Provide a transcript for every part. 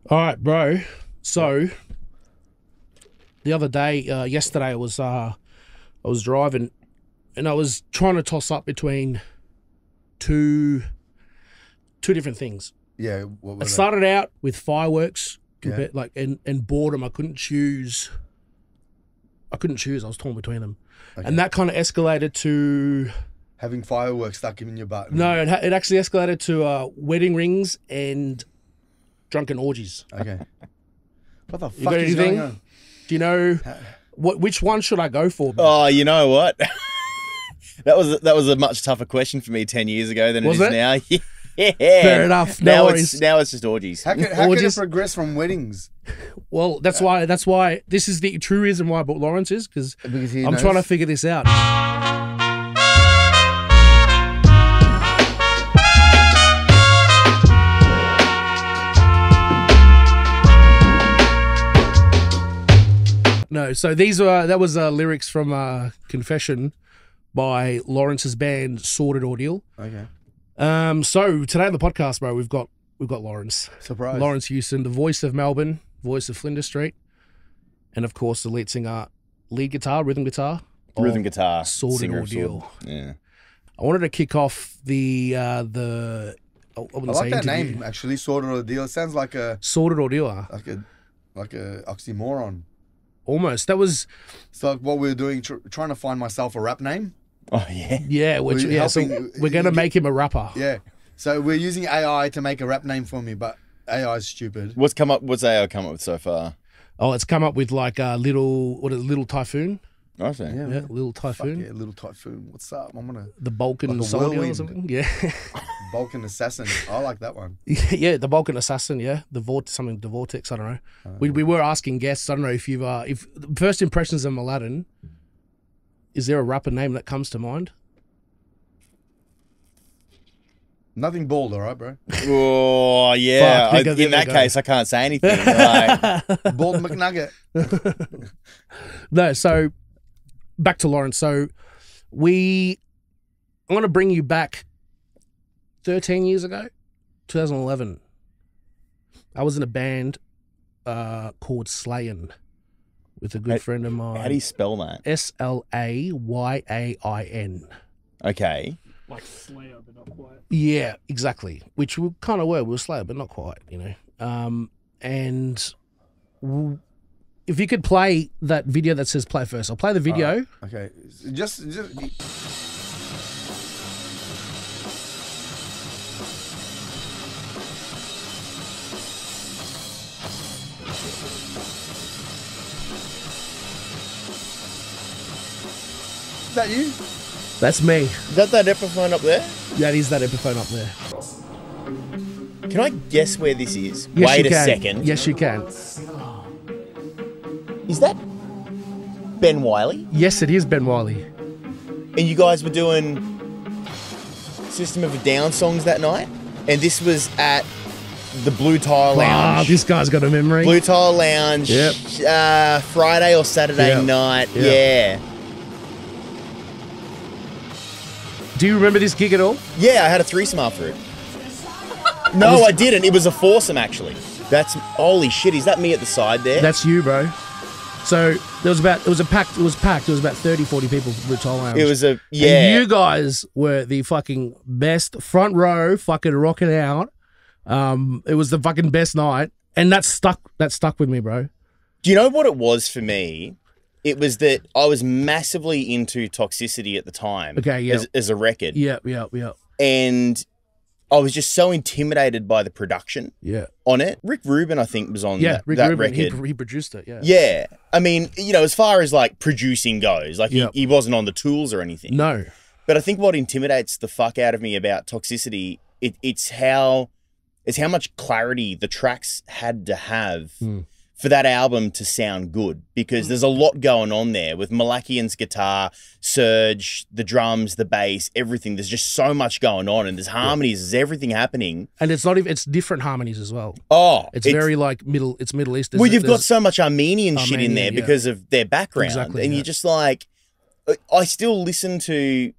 All right, bro. So the other day, yesterday, I was driving, and I was trying to toss up between two different things. Yeah. What I started out with fireworks, Yeah. and boredom. I couldn't choose. I was torn between them, Okay. and that kind of escalated to. Having fireworks stuck in your butt? No, it actually escalated to wedding rings and drunken orgies. Okay. What the You fuck got is anything? going on? Do you know which one should I go for? Oh, you know what? that was a much tougher question for me 10 years ago than Was it it? is now. Yeah. Fair enough. No Now worries. it's just orgies. How can it Orgies? progress from weddings? Well, that's why this is the true reason why I bought Laurence is because Because he I'm knows. trying to figure this out. No, so that was lyrics from Confession by Lawrence's band Sordid Ordeal. Okay. So today on the podcast, bro, we've got Laurence. Surprise. Laurence Hewson, the voice of Melbourne, voice of Flinders Street, and of course the lead singer, rhythm guitar, Rhythm guitar. Sordid singer of Ordeal. Sword. Yeah. I wanted to kick off the I wouldn't I say like that interview. name actually. Sordid Ordeal. It sounds like a Sordid Ordeal, huh? like a oxymoron. Almost. That was So like what we were doing, trying to find myself a rap name. Oh yeah. yeah. Which We're yeah. So helping- we're gonna make him a rapper. Yeah. So we're using AI to make a rap name for me, but AI is stupid. What's AI come up with so far? Oh, it's come up with like a little typhoon. I see. Yeah. Yeah, little Fuck typhoon. yeah, little typhoon. What's up? I'm gonna The Balkan Like a soldier or whirlwind. something. Yeah. Balkan assassin. I like that one. Yeah, the Balkan assassin. Yeah, the vortex. I don't know. We were asking guests. I don't know if you've if first impressions of Mladen. Is there a rapper name that comes to mind? Nothing bald, all right, bro. Oh yeah. Fuck, there In that we go. case, I can't say anything. Like, Bald McNugget. No. So back to Laurence. So I want to bring you back 13 years ago, 2011. I was in a band called Slayin with a good friend of mine. how do you spell that? Slayain. Okay. Like Slayer, but not quite. Yeah, exactly. Which we kind of were. We were Slayer, but not quite, If you could play that video that says play first, I'll play the video. Okay. Just Is that you? That's me. Is that Epiphone up there? That is that Epiphone up there. Can I guess where this is? Yes, Wait you a can. second. Yes, you can. Is that Ben Wylie? Yes, it is Ben Wylie. And you guys were doing System of a Down songs that night? And this was at the Blue Tile Wow, Lounge. this guy's got a memory. Blue Tile Lounge. Yep. Friday or Saturday Yep. night. Yep. Yeah. Do you remember this gig at all? Yeah, I had a threesome after it. No, I didn't. It was a foursome, actually. That's holy shit. Is that me at the side there? That's you, bro. So it was packed. It was packed. There was about 30, 40 people for the Blue Lounge. It was a yeah. And you guys were the fucking best, front row, fucking rocking out. It was the fucking best night, and that stuck with me, bro. Do you know what it was for me? It was that I was massively into Toxicity at the time. Okay, yeah. As a record. Yeah. And I was just so intimidated by the production Yeah. on it. Rick Rubin, I think, was on Yeah, that, Rick that Rubin, record. he produced it, yeah. Yeah. I mean, as far as like producing goes, like Yep. he wasn't on the tools or anything. No. But I think what intimidates the fuck out of me about Toxicity, it's how much clarity the tracks had to have for that album to sound good, because there's a lot going on there with Malakian's guitar, Surge, the drums, the bass, everything. There's just so much going on, and there's harmonies, there's everything happening. And it's not even, it's different harmonies as well. Oh, It's very like Middle East. well, you've got so much Armenian shit in there Armenian, yeah. because of their background. Exactly, and yeah. you're just like, I still listen to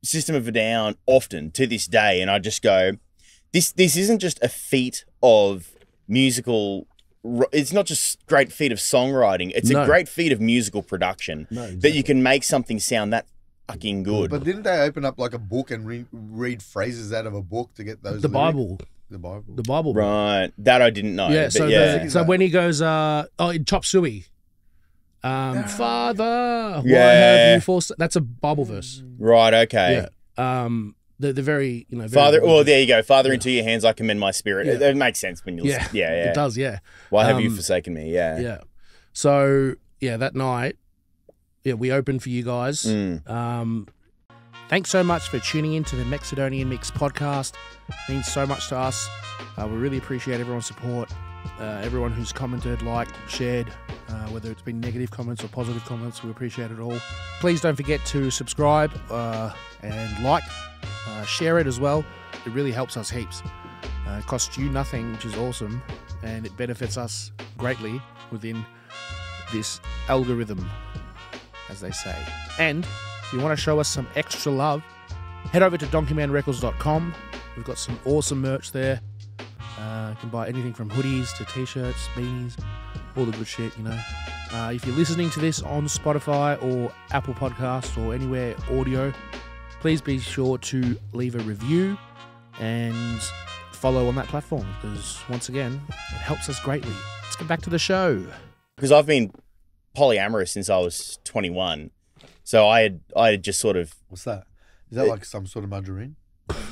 System of a Down often to this day, and I just go, this isn't just a feat of musical. It's not just great feat of songwriting. It's a great feat of musical production that you can make something sound that fucking good. But didn't they open up like a book and read phrases out of a book to get those? The Bible. The Bible. Right. That I didn't know. Yeah. But So, so when he goes, in Chop Suey, Father, why have you forced? That's a Bible verse. Right. Okay. Yeah. The very, very Father. Well, there you go. Father, into your hands I commend my spirit. Yeah. It makes sense when you listen. Yeah. It does. Yeah. Why have you forsaken me? Yeah. Yeah. So that night, we opened for you guys. Thanks so much for tuning in to the Mexidonian Mix podcast. It means so much to us. We really appreciate everyone's support. Everyone who's commented, liked, shared, whether it's been negative comments or positive comments, we appreciate it all. Please don't forget to subscribe and like, share it as well. It really helps us heaps. It costs you nothing, which is awesome, and it benefits us greatly within this algorithm, as they say. And if you want to show us some extra love, head over to donkeymanrecords.com. We've got some awesome merch there. You can buy anything from hoodies to t-shirts, beanies, all the good shit, If you're listening to this on Spotify or Apple Podcasts or anywhere audio, please be sure to leave a review and follow on that platform, because once again, it helps us greatly. Let's get back to the show. Because I've been polyamorous since I was 21. So I had just sort of... What's that? Is that like some sort of margarine?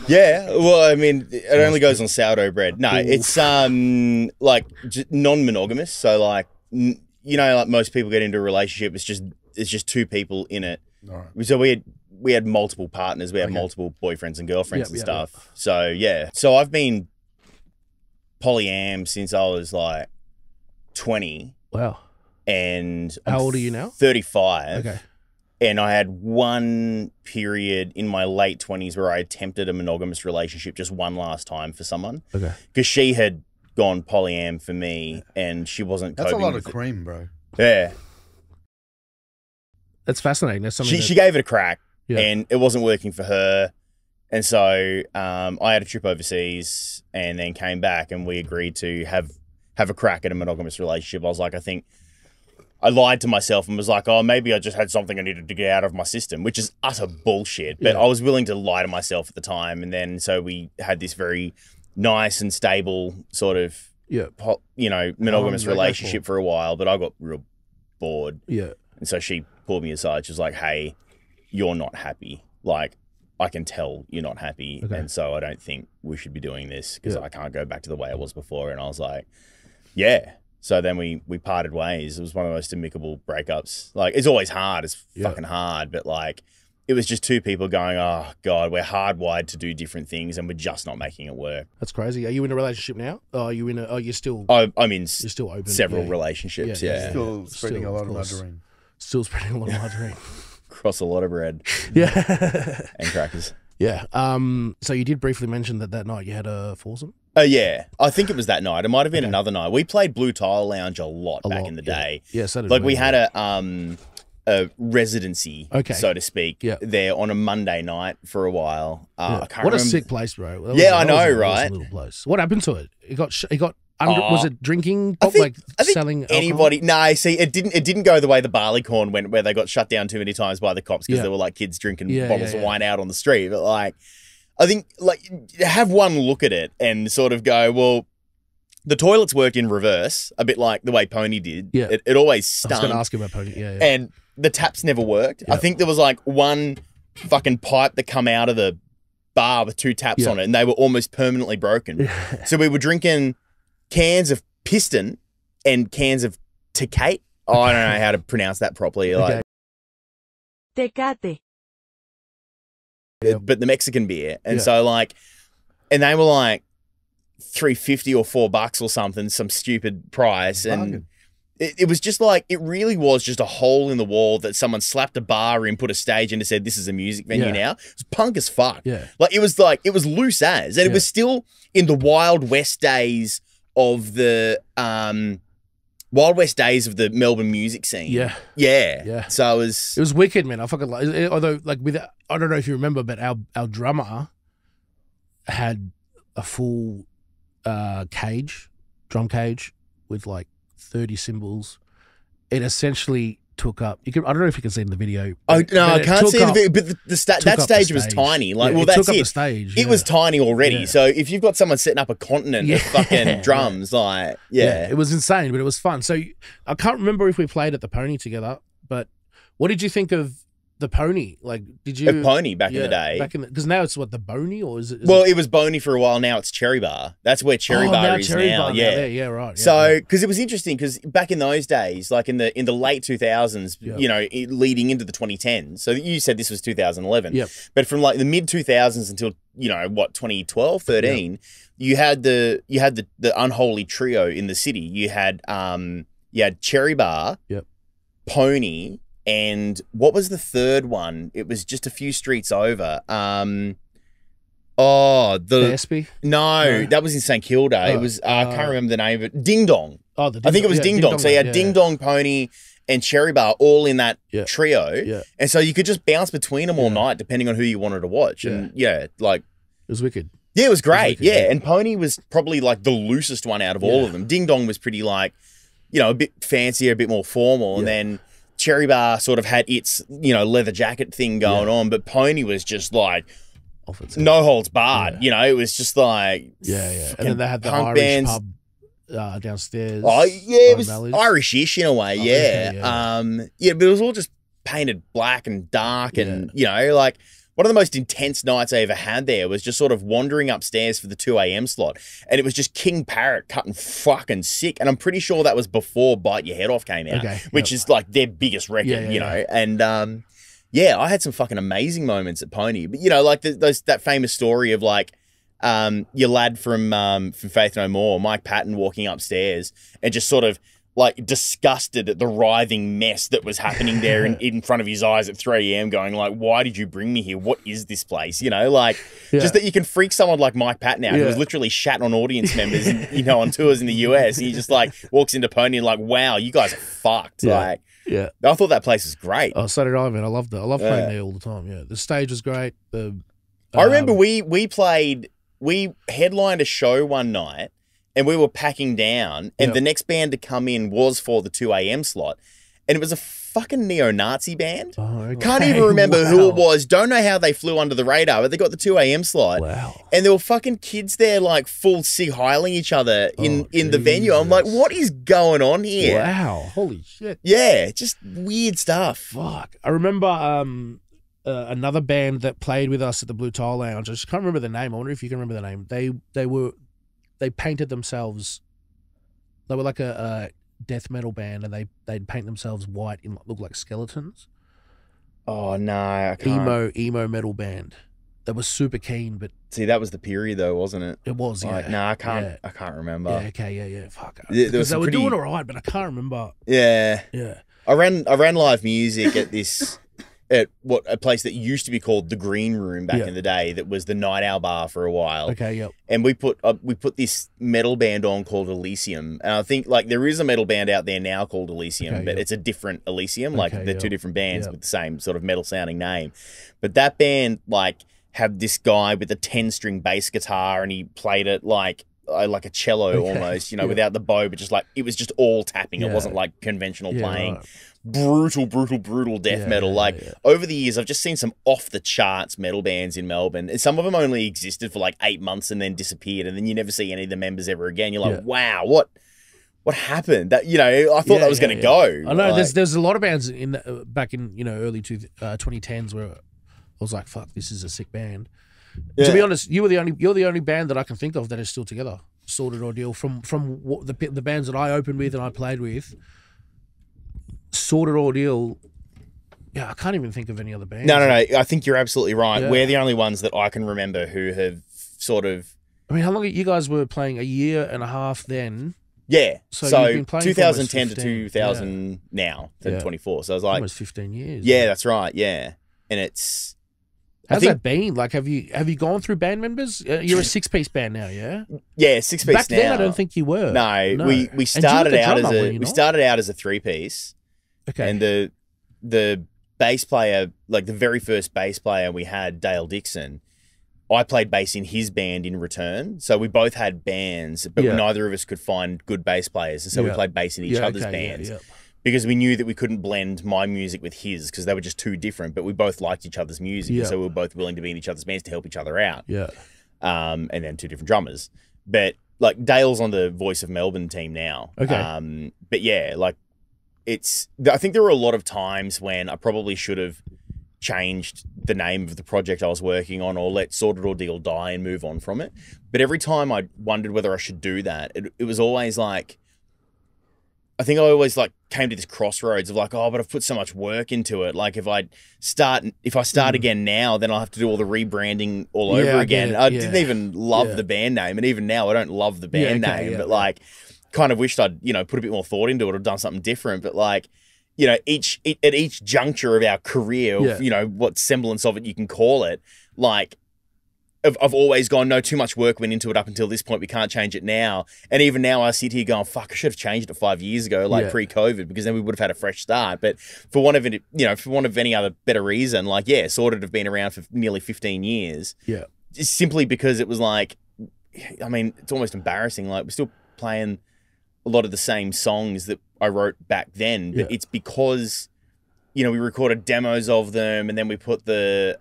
Yeah, well, I mean, it only goes on sourdough bread. No, it's like non-monogamous. So like, like most people get into a relationship, it's just two people in it. All right. So we had multiple partners, we had multiple boyfriends and girlfriends and stuff. So so I've been polyam since I was like 20. Wow. And how old are you now? 35. Okay. And I had one period in my late 20s where I attempted a monogamous relationship just one last time for someone. Okay. Because she had gone polyam for me and she wasn't coping. That's a lot of cream, bro. Yeah. That's fascinating. That's something she gave it a crack and it wasn't working for her. And so I had a trip overseas and then came back and we agreed to have a crack at a monogamous relationship. I was like, I lied to myself and was like, oh, maybe I just had something I needed to get out of my system, which is utter bullshit. But I was willing to lie to myself at the time. And then so we had this very nice and stable sort of, monogamous relationship for a while. But I got real bored. Yeah. And so she pulled me aside. She was like, hey, you're not happy. Like, I can tell you're not happy. Okay. And so I don't think we should be doing this because I can't go back to the way I was before. And I was like, yeah. So then we parted ways. It was one of the most amicable breakups. Like, it's always hard. It's fucking hard. But, like, it was just two people going, oh, God, we're hardwired to do different things and we're just not making it work. That's crazy. Are you in a relationship now? You're still... I'm in you're still open. Several relationships, Still spreading a lot of margarine. Still spreading a lot of margarine. Cross a lot of bread. Yeah. And crackers. Yeah. So you did briefly mention that night you had a foursome? Yeah. I think it was that night. It might have been another night. We played Blue Tile Lounge a lot back in the day. Yeah, so did like we had a residency, so to speak, there on a Monday night for a while. I can't remember. A sick place, bro. I know, right? Little place. What happened to it? It got under. Was it drinking? I think selling anybody? No, see, it didn't go the way the Barleycorn went, where they got shut down too many times by the cops because there were like kids drinking bottles of wine out on the street. But like, I think like have one look at it and sort of go, well, the toilets worked in reverse, a bit like the way Pony did. Yeah, it always stunk. I was going to ask you about Pony. Yeah. And the taps never worked. I think there was like one fucking pipe that come out of the bar with two taps on it, and they were almost permanently broken. So we were drinking cans of Piston and cans of Tecate. Oh, I don't know how to pronounce that properly. Like Tecate. But the Mexican beer. And so like, and they were like $3.50 or $4 or something, some stupid price. And it was just like, it really was just a hole in the wall that someone slapped a bar in, put a stage in and said, this is a music venue now. It was punk as fuck. Yeah. Like, it was loose as. And it was still in the Wild West days of the Wild West days of the Melbourne music scene. Yeah. So it was wicked, man. I fucking like it. Although like I don't know if you remember, but our drummer had a full cage drum cage with like 30 cymbals. It essentially took up. I don't know if you can see it in the video. Oh no, but I it can't took see the up- video. But that took up the stage was stage. tiny. Like, Yeah, well, it that's took up it. the stage. It was tiny already. Yeah. So if you've got someone setting up a continent Yeah. of fucking drums, like, It was insane, but it was fun. So I can't remember if we played at the Pony together, but what did you think of the Pony? Like, did you a pony back in the day. Because now it's what, the Boney, or is it? Well, it was Boney for a while. Now it's Cherry Bar. That's where Cherry Bar is Cherry now. Bar Yeah. there. Yeah, right. Yeah, So, yeah. because it was interesting, because back in those days, like in the late 2000s, Yeah. you know, leading into the 2010s. So you said this was 2011. Yep. But from like the mid 2000s until, you know, what, 2012, 13, you had the unholy trio in the city. You had Cherry Bar, Yep. Pony, and what was the third one? It was just a few streets over. Espy? No, No. that was in St Kilda. Oh, It was I can't remember the name of it. Ding Dong. Oh, the I think it was yeah, Ding Dong. So you had Ding Dong, Pony, and Cherry Bar all in that Yeah. trio. Yeah. And so you could just bounce between them all Yeah. night depending on who you wanted to watch. And like, It was wicked. yeah, it was great. wicked, Yeah. yeah. And Pony was probably like the loosest one out of all of them. Ding Dong was pretty like, you know, a bit fancier, a bit more formal. And then Cherry Bar sort of had its, you know, leather jacket thing going on, but Pony was just like Off its no holds barred. You know, it was just like Yeah. And then they had the punk Irish bands. pub downstairs. Oh yeah, it was O'Malley's. Irish-ish in a way, yeah. okay, But it was all just painted black and dark, and you know, like one of the most intense nights I ever had there was just sort of wandering upstairs for the 2 a.m. slot, and it was just King Parrot cutting fucking sick, and I'm pretty sure that was before Bite Your Head Off came out, which is like their biggest record, you know, and I had some fucking amazing moments at Pony, but you know, like that famous story of like. Your lad from Faith No More, Mike Patton, walking upstairs and just sort of like disgusted at the writhing mess that was happening there in front of his eyes at 3 a.m. going like, why did you bring me here? What is this place? You know, like just that you can freak someone like Mike Patton out who was literally shat on audience members, you know, on tours in the US. And he just like walks into Pony and like, wow, you guys are fucked. Like, Yeah. I thought that place was great. Oh, so did I, man. I loved it. I love playing there all the time. Yeah. The stage was great. I remember we headlined a show one night and we were packing down and the next band to come in was for the 2 a.m. slot. And it was a fucking neo-Nazi band. Oh, okay. Can't even remember who it was. Don't know how they flew under the radar, but they got the 2 a.m. slot. Wow. And there were fucking kids there like full Sig Heiling each other in the venue. I'm like, what is going on here? Wow. Holy shit. Yeah, just weird stuff. Fuck. I remember another band that played with us at the Blue Tile Lounge. I just can't remember the name. I wonder if you can remember the name. They painted themselves. They were like a death metal band, and they'd paint themselves white and look like skeletons. Oh no, I can't. Emo metal band. They were super keen, but See, that was the period though, wasn't it? it was Like, no, I can't remember. Yeah, okay, yeah. Fuck. Yeah, there was Because they some were pretty- doing all right, but I can't remember. Yeah. Yeah. I ran live music at this at a place that used to be called the Green Room back in the day. That was the Night Owl Bar for a while. Okay, yep. And we put this metal band on called Elysium, and I think like there is a metal band out there now called Elysium, Okay, but it's a different Elysium. Like Okay, they're yep. two different bands Yep. with the same sort of metal sounding name. But that band like had this guy with a 10-string bass guitar, and he played it like a cello almost, you know, without the bow, but just like it was just all tapping. It wasn't like conventional playing. Right. Brutal death metal. Over the years, I've just seen some off the charts metal bands in Melbourne, and some of them only existed for like 8 months and then disappeared, and then you never see any of the members ever again. You're like, wow, what happened? That, you know, I thought that was going to go. I know Like, there's a lot of bands back in, you know, early 2010s where I was like, fuck, this is a sick band. To be honest, you're the only band that I can think of that is still together. Sordid Ordeal from what the bands that I opened with and I played with. Sordid Ordeal. Yeah, I can't even think of any other bands. No. I think you're absolutely right. Yeah. We're the only ones that I can remember who have sort of. I mean, how long you guys were playing? A year and a half then. Yeah. So So, you've been playing for almost 2010 to 15, 2000 now, to 24. So I was like, Almost 15 years. yeah, that's right. Yeah. And it's. How's think- that been? Like, have you gone through band members? You're a 6-piece band now, yeah? Yeah, 6 piece Back now. then, I don't think you were. No, we And you were started the out as drummer, were a you we not? started out as a 3-piece. Okay. And the bass player, like the very first bass player we had, Dale Dixon, I played bass in his band in return. So we both had bands, but neither of us could find good bass players. And so we played bass in each other's bands because we knew that we couldn't blend my music with his because they were just too different. But we both liked each other's music. And so we were both willing to be in each other's bands to help each other out. Yeah. And then 2 different drummers. But like Dale's on the Voice of Melbourne team now. Okay. But yeah, like I think there were a lot of times when I probably should have changed the name of the project I was working on or let Sordid Ordeal die and move on from it. But every time I wondered whether I should do that, it was always like, I think I always like came to this crossroads of like, oh, but I've put so much work into it. Like if I start again now, then I'll have to do all the rebranding all over again. I didn't even love the band name. And even now I don't love the band name, but like kind of wished I'd, put a bit more thought into it or done something different. But like, at each juncture of our career, what semblance of it you can call it, like I've always gone, no, too much work went into it up until this point. We can't change it now. And even now I sit here going, fuck, I should have changed it 5 years ago, like pre-COVID, because then we would have had a fresh start. But for want of any other better reason, like, Sordid have been around for nearly 15 years. Yeah. Just simply because it was like, I mean, it's almost embarrassing. Like we're still playing a lot of the same songs that I wrote back then, but it's because, we recorded demos of them and then we put the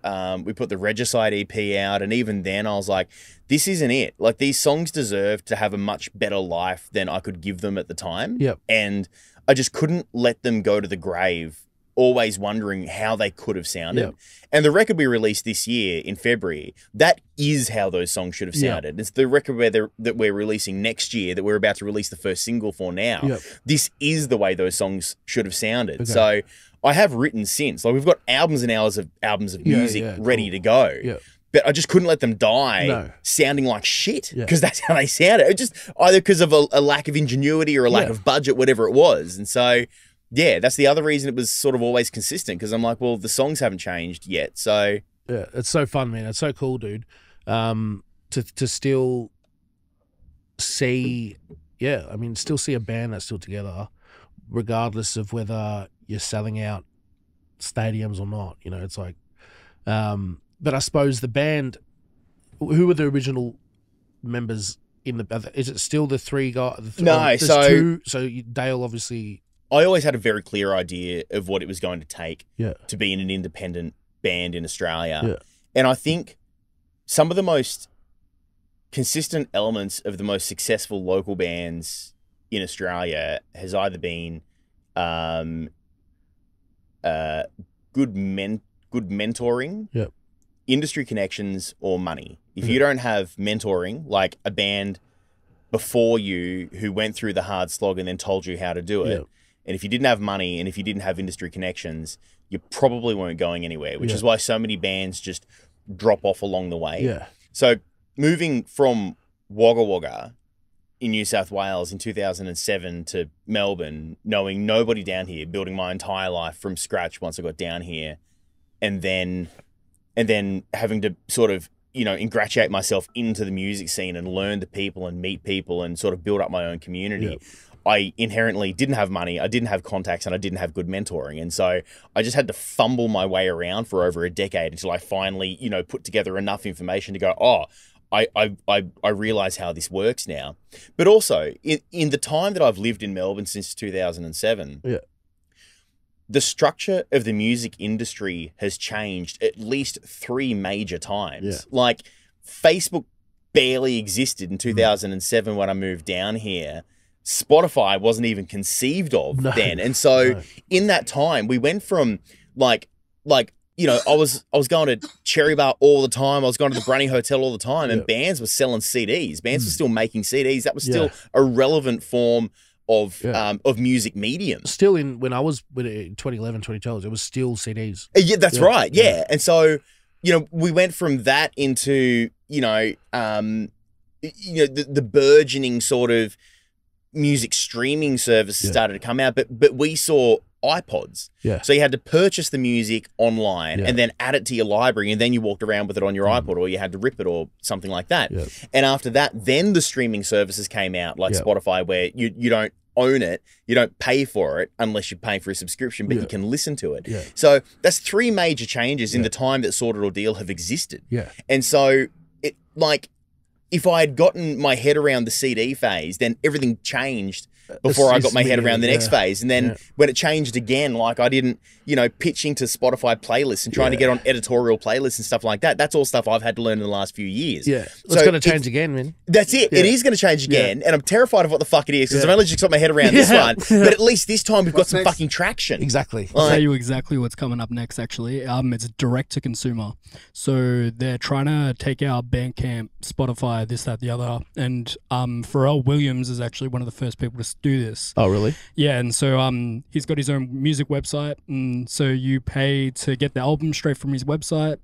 Regicide EP out. And even then I was like, this isn't it. Like these songs deserve to have a much better life than I could give them at the time. Yep. And I just couldn't let them go to the grave, always wondering how they could have sounded. Yep. And the record we released this year in February, that is how those songs should have sounded. Yep. It's the record that we're releasing next year, that we're about to release the first single for now. Yep. This is the way those songs should have sounded. Okay. So I have written since. Like we've got albums and hours of albums of music ready to go. Yep. But I just couldn't let them die sounding like shit because that's how they sounded. It just either because of a lack of ingenuity or a lack of budget, whatever it was. And so that's the other reason it was sort of always consistent, because I'm like, well, the songs haven't changed yet. So yeah, it's so fun, man. It's so cool, dude. To still see, still see a band that's still together, regardless of whether you're selling out stadiums or not. It's like, but I suppose the band, who were the original members in the? Is it still the 3 guys? No, so Dale obviously. I always had a very clear idea of what it was going to take to be in an independent band in Australia. Yeah. And I think some of the most consistent elements of the most successful local bands in Australia has either been good mentoring, industry connections, or money. If you don't have mentoring, like a band before you who went through the hard slog and then told you how to do it, and if you didn't have money and if you didn't have industry connections, you probably weren't going anywhere, which is why so many bands just drop off along the way. Yeah. So moving from Wagga Wagga in New South Wales in 2007 to Melbourne, knowing nobody down here, building my entire life from scratch once I got down here, and then having to sort of, ingratiate myself into the music scene and learn the people and meet people and sort of build up my own community. Yep. I inherently didn't have money, I didn't have contacts, and I didn't have good mentoring. And so I just had to fumble my way around for over a decade until I finally, put together enough information to go, oh, I realize how this works now. But also, in the time that I've lived in Melbourne since 2007, the structure of the music industry has changed at least 3 major times. Yeah. Like, Facebook barely existed in 2007 when I moved down here. Spotify wasn't even conceived of then. And so in that time, we went from like I was going to Cherry Bar all the time. I was going to the Brunny Hotel all the time, and bands were selling CDs. Bands were still making CDs. That was still a relevant form of music medium. Still when I was in 2011, 2012, it was still CDs. Yeah, that's right. Yeah. And so, we went from that into, the burgeoning sort of music streaming services started to come out, but we saw iPods. Yeah. So you had to purchase the music online and then add it to your library, and then you walked around with it on your iPod, or you had to rip it or something like that. Yeah. And after that, then the streaming services came out, like Spotify, where you don't own it, you don't pay for it unless you're paying for a subscription, but you can listen to it. Yeah. So that's 3 major changes in the time that Sordid Ordeal have existed. Yeah. And so it like if I had gotten my head around the CD phase, then everything changed before I got my head around the next phase. And then when it changed again, like I didn't, you know, pitching to Spotify playlists and trying to get on editorial playlists and stuff like that. That's all stuff I've had to learn in the last few years. Yeah. It's going to change again, man. That's it. It is going to change again. And I'm terrified of what the fuck it is because I've only just got my head around this one. But at least this time we've got some fucking traction. Exactly. I'll tell you exactly what's coming up next, actually. It's direct to consumer. So they're trying to take out Bandcamp, Spotify, this, that, the other. And Pharrell Williams is actually one of the first people to do this. Oh, really? Yeah, and so he's got his own music website, and so you pay to get the album straight from his website,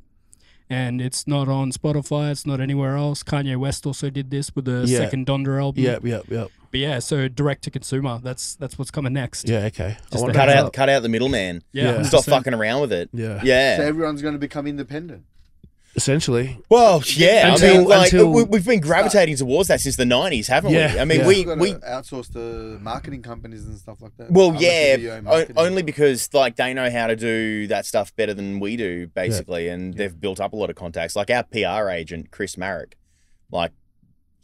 and it's not on Spotify, it's not anywhere else. Kanye West also did this with the second Donda album. Yep. But yeah, so direct to consumer, that's what's coming next. Yeah, okay. Cut out the middleman. Yeah. Stop fucking around with it. Yeah. So everyone's going to become independent. Essentially. Well, yeah. Until- we've been gravitating towards that since the 90s, haven't we? I mean, we outsource to marketing companies and stuff like that. Well, yeah, only because like they know how to do that stuff better than we do, basically, and they've built up a lot of contacts. Like our PR agent, Chris Marrick, like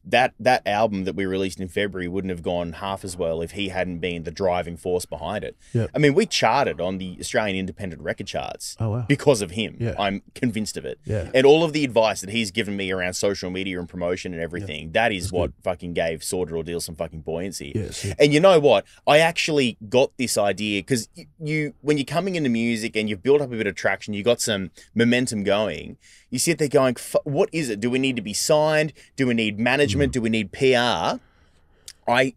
that album that we released in February wouldn't have gone half as well if he hadn't been the driving force behind it. I mean, we charted on the Australian independent record charts because of him. I'm convinced of it. And all of the advice that he's given me around social media and promotion and everything, that is what fucking gave Sordid Ordeal some fucking buoyancy. And you know what? I actually got this idea because when you're coming into music and you've built up a bit of traction, you got some momentum going, you sit there going, what is it? Do we need to be signed? Do we need management? Do we need PR? I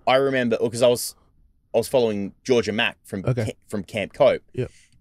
remember, because I was following Georgia Mack from Camp Cope.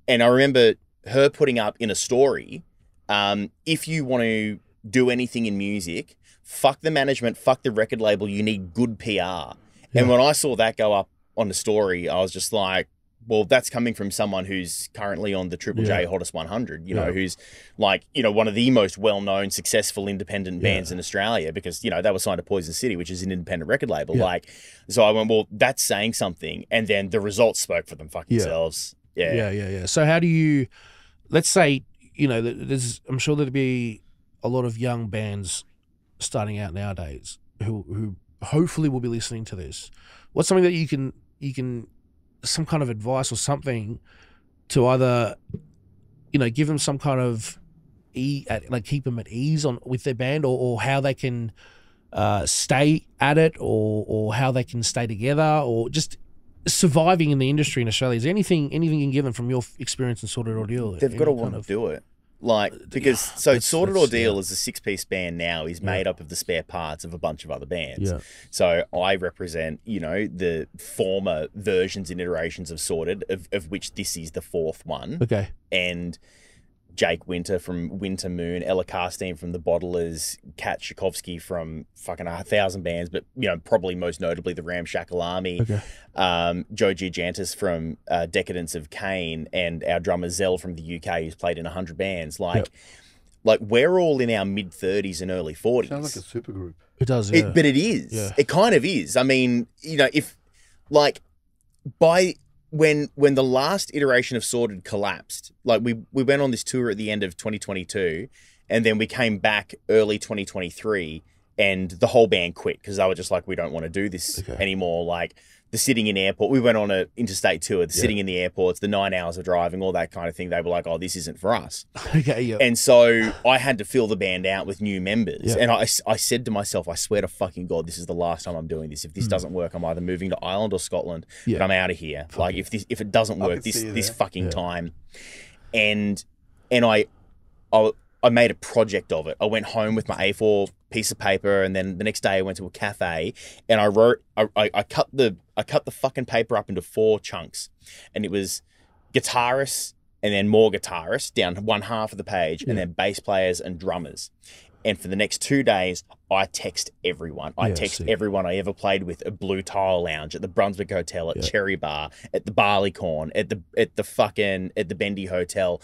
And I remember her putting up in a story, if you want to do anything in music, fuck the management, fuck the record label, you need good PR. And when I saw that go up on the story, I was just like, well, that's coming from someone who's currently on the Triple J Hottest 100, you know, who's like, you know, one of the most well-known, successful independent bands in Australia because, you know, they were signed to Poison City, which is an independent record label. Like, so I went, well, that's saying something. And then the results spoke for them fucking selves. So how do you, let's say, you know, I'm sure there'd be a lot of young bands starting out nowadays who hopefully will be listening to this. What's something that you can some kind of advice or something to either, you know, give them some kind of like keep them at ease with their band or how they can stay at it or how they can stay together or just surviving in the industry in Australia? Is there anything you can give them from your experience in Sordid Ordeal? They've got to want to do it. Like, because Sordid Ordeal is a 6-piece band now. Is made up of the spare parts of a bunch of other bands. So I represent, you know, the former versions and iterations of Sordid, of which this is the 4th one. And Jake Winter from Winter Moon, Ella Carstein from The Bottlers, Kat Tchaikovsky from fucking 1,000 bands, but, you know, probably most notably the Ramshackle Army, Joe Gigantis from Decadence of Cain, and our drummer Zell from the UK, who's played in 100 bands. Like we're all in our mid-30s and early 40s. Sounds like a supergroup. It does, but it is. It kind of is. I mean, you know, if, like, when the last iteration of Sordid collapsed, like we went on this tour at the end of 2022 and then we came back early 2023 and the whole band quit because they were just like, we don't want to do this anymore. Like the sitting in airport, we went on an interstate tour, the sitting in the airports, the 9 hours of driving, all that kind of thing. They were like, oh, this isn't for us. And so I had to fill the band out with new members. And I said to myself, I swear to fucking God, this is the last time I'm doing this. If this doesn't work, I'm either moving to Ireland or Scotland, but I'm out of here. Like if it doesn't work this fucking time. And I made a project of it. I went home with my A4 piece of paper, and then the next day I went to a cafe and I wrote. I cut the fucking paper up into 4 chunks, and it was guitarists and then more guitarists down one half of the page, and then bass players and drummers. And for the next 2 days, I text everyone. I text everyone I ever played with at Blue Tile Lounge, at the Brunswick Hotel, at Cherry Bar, at the Barleycorn, at the Bendy Hotel,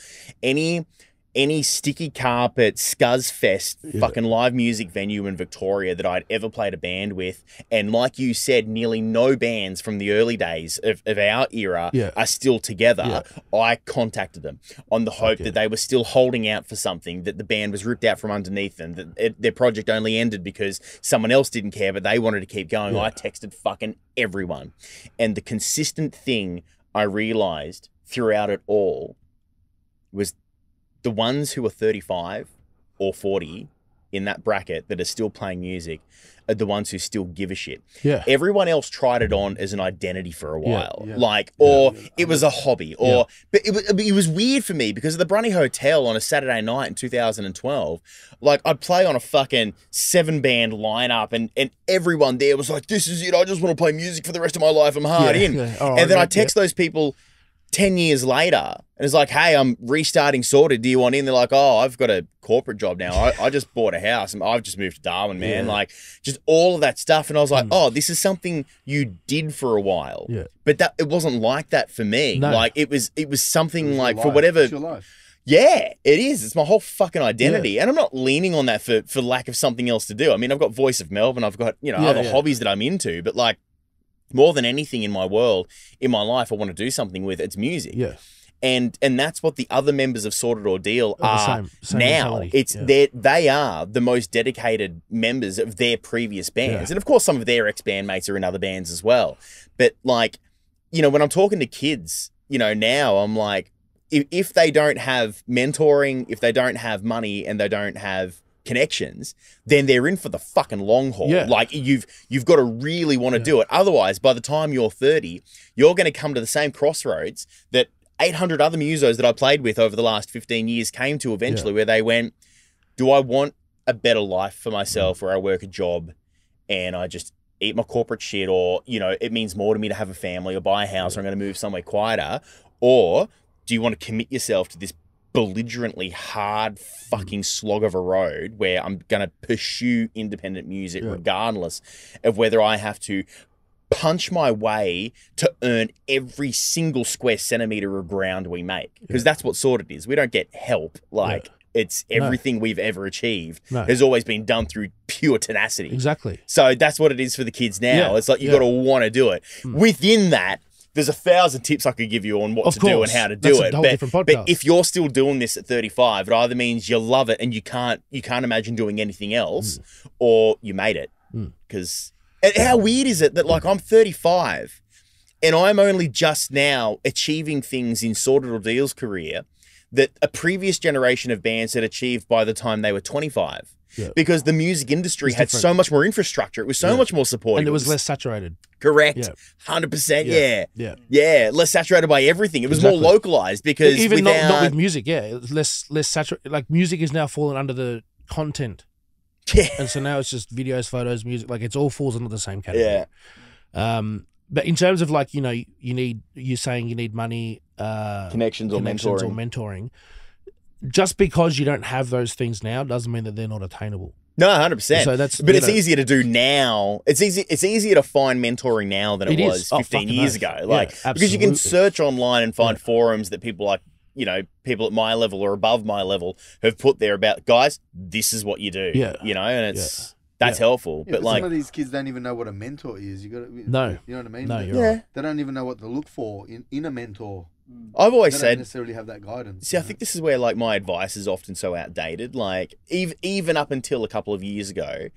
any sticky carpet, scuzz fest, fucking live music venue in Victoria that I'd ever played a band with. And like you said, nearly no bands from the early days of our era are still together. I contacted them on the hope that they were still holding out for something, that the band was ripped out from underneath them, that their project only ended because someone else didn't care, but they wanted to keep going. I texted fucking everyone. And the consistent thing I realized throughout it all was the ones who are 35 or 40 in that bracket that are still playing music are the ones who still give a shit. Yeah. Everyone else tried it on as an identity for a while. Or it was a hobby. But it was weird for me because at the Brunny Hotel on a Saturday night in 2012, like I'd play on a fucking 7-band lineup and everyone there was like, this is it. I just want to play music for the rest of my life. I'm hard in. And then I text those people 10 years later, and it's like, hey, I'm restarting Sordid. Do you want in? They're like, oh, I've got a corporate job now. I just bought a house and I've just moved to Darwin, man. Like, just all of that stuff. And I was like, oh, this is something you did for a while. But that it wasn't like that for me. No. Like, it was something like for whatever. It's your life. Yeah, it is. It's my whole fucking identity. And I'm not leaning on that for lack of something else to do. I mean, I've got Voice of Melbourne. I've got, other hobbies that I'm into. But like, more than anything in my world, in my life, I want to do something with. It's music. Yeah. And that's what the other members of Sordid Ordeal are same now. mentality. It's they are the most dedicated members of their previous bands. And of course, some of their ex-bandmates are in other bands as well. But like, when I'm talking to kids, now I'm like, if they don't have mentoring, if they don't have money and they don't have connections, then they're in for the fucking long haul. Like you've got to really want to do it. Otherwise, by the time you're 30, you're going to come to the same crossroads that 800 other musos that I played with over the last 15 years came to eventually, where they went, do I want a better life for myself where I work a job and I just eat my corporate shit, or, it means more to me to have a family or buy a house or I'm going to move somewhere quieter? Or do you want to commit yourself to this belligerently hard fucking slog of a road where I'm going to pursue independent music regardless of whether I have to punch my way to earn every single square centimetre of ground we make? Because that's what Sordid is. We don't get help. Like, it's everything we've ever achieved has always been done through pure tenacity. Exactly. So that's what it is for the kids now. It's like, you got to want to do it. Within that, there's 1,000 tips I could give you on what to do and how to do it. But if you're still doing this at 35, it either means you love it and you can't imagine doing anything else, or you made it. Because how weird is it that, like, I'm 35 and I'm only just now achieving things in Sordid Ordeal's career that a previous generation of bands had achieved by the time they were 25. Because the music industry had so much more infrastructure. It was so much more supportive. And it was less saturated. Correct. 100%. Yeah. Less saturated by everything. It was more localized because even not with music. It was less saturated. Like, music is now fallen under the content. And so now it's just videos, photos, music. Like, it's all falls under the same category. But in terms of, like, you're saying you need money, connections or mentoring. Just because you don't have those things now doesn't mean that they're not attainable. No, 100%. So that's, but it's easier to do now. It's easier to find mentoring now than it was 15 years ago. Like, because you can search online and find forums that people like, people at my level or above my level have put there about, guys, this is what you do. And it's that's helpful. But like, some of these kids don't even know what a mentor is. You know what I mean? No, you're right. They don't even know what to look for in a mentor. I've always they said, don't necessarily have that guidance. See, I think this is where, like, my advice is often so outdated. Like, even up until a couple of years ago,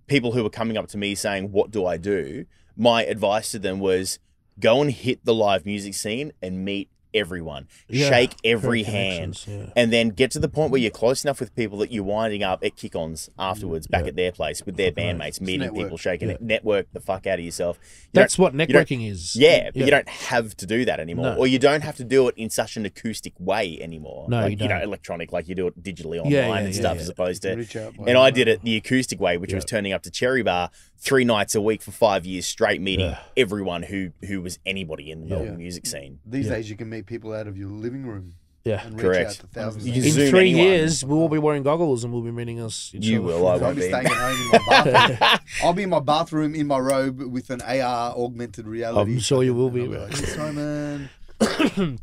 people who were coming up to me saying, what do I do? My advice to them was, go and hit the live music scene and meet everyone, shake every hand, and then get to the point where you're close enough with people that you're winding up at kick-ons afterwards back at their place with their bandmates, meeting people, shaking it, network the fuck out of yourself. That's what networking is. But you don't have to do that anymore, or you don't have to do it in such an acoustic way anymore. No, like, you don't. Electronic, like you do it digitally online and stuff, as opposed to. And I did it the acoustic way, which was turning up to Cherry Bar 3 nights a week for 5 years straight, meeting everyone who was anybody in the Melbourne music scene. These days, you can meet people out of your living room. And reach out to thousands. In 3 years, we'll all be wearing goggles and we'll be meeting us. You will. I I'll be staying at home in my bathroom. I'll be in my bathroom in my robe with an AR augmented reality. I'm sure you will be. Like, sorry, man.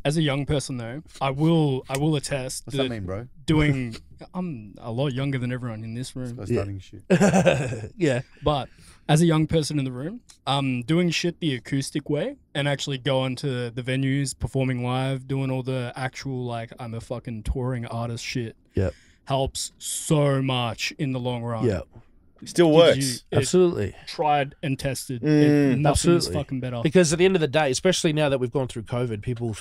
As a young person, though, I will attest. What's that mean, bro? Doing, I'm a lot younger than everyone in this room. Starting shit. Yeah. But as a young person in the room, doing shit the acoustic way and actually going to the venues, performing live, doing all the actual, like, I'm a fucking touring artist shit. Yep. Helps so much in the long run. Yeah. Still works. Absolutely. Tried and tested. Nothing's absolutely. fucking better. Because at the end of the day, especially now that we've gone through COVID, people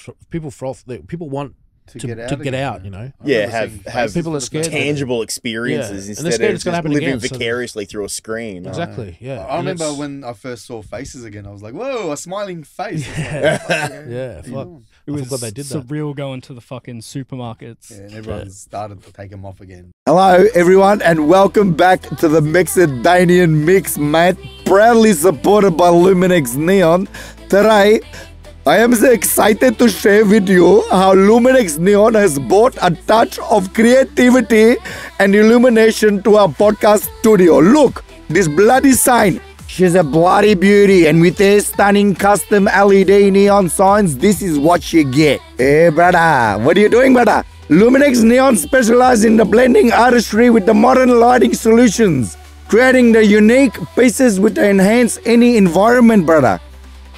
want to get out, you know. Yeah, have people are scared tangible experiences and they're instead scared of it's gonna just happen living again, so vicariously through a screen. Exactly. Yeah. I And remember it's- when I first saw faces again. I was like, "Whoa, a smiling face!" Yeah. Fuck. It was glad they did that. surreal going to the fucking supermarkets. Yeah, and everyone started to take them off again. Hello, everyone, and welcome back to the Mexidonian Mix, mate. Proudly supported by Lumine XNeon. Today, I am so excited to share with you how Lumine XNeon has brought a touch of creativity and illumination to our podcast studio. Look, this bloody sign. She's a bloody beauty, and with their stunning custom LED neon signs, this is what you get. Hey, brother, what are you doing, brother? Lumine XNeon specializes in the blending artistry with the modern lighting solutions, creating the unique pieces which enhance any environment, brother.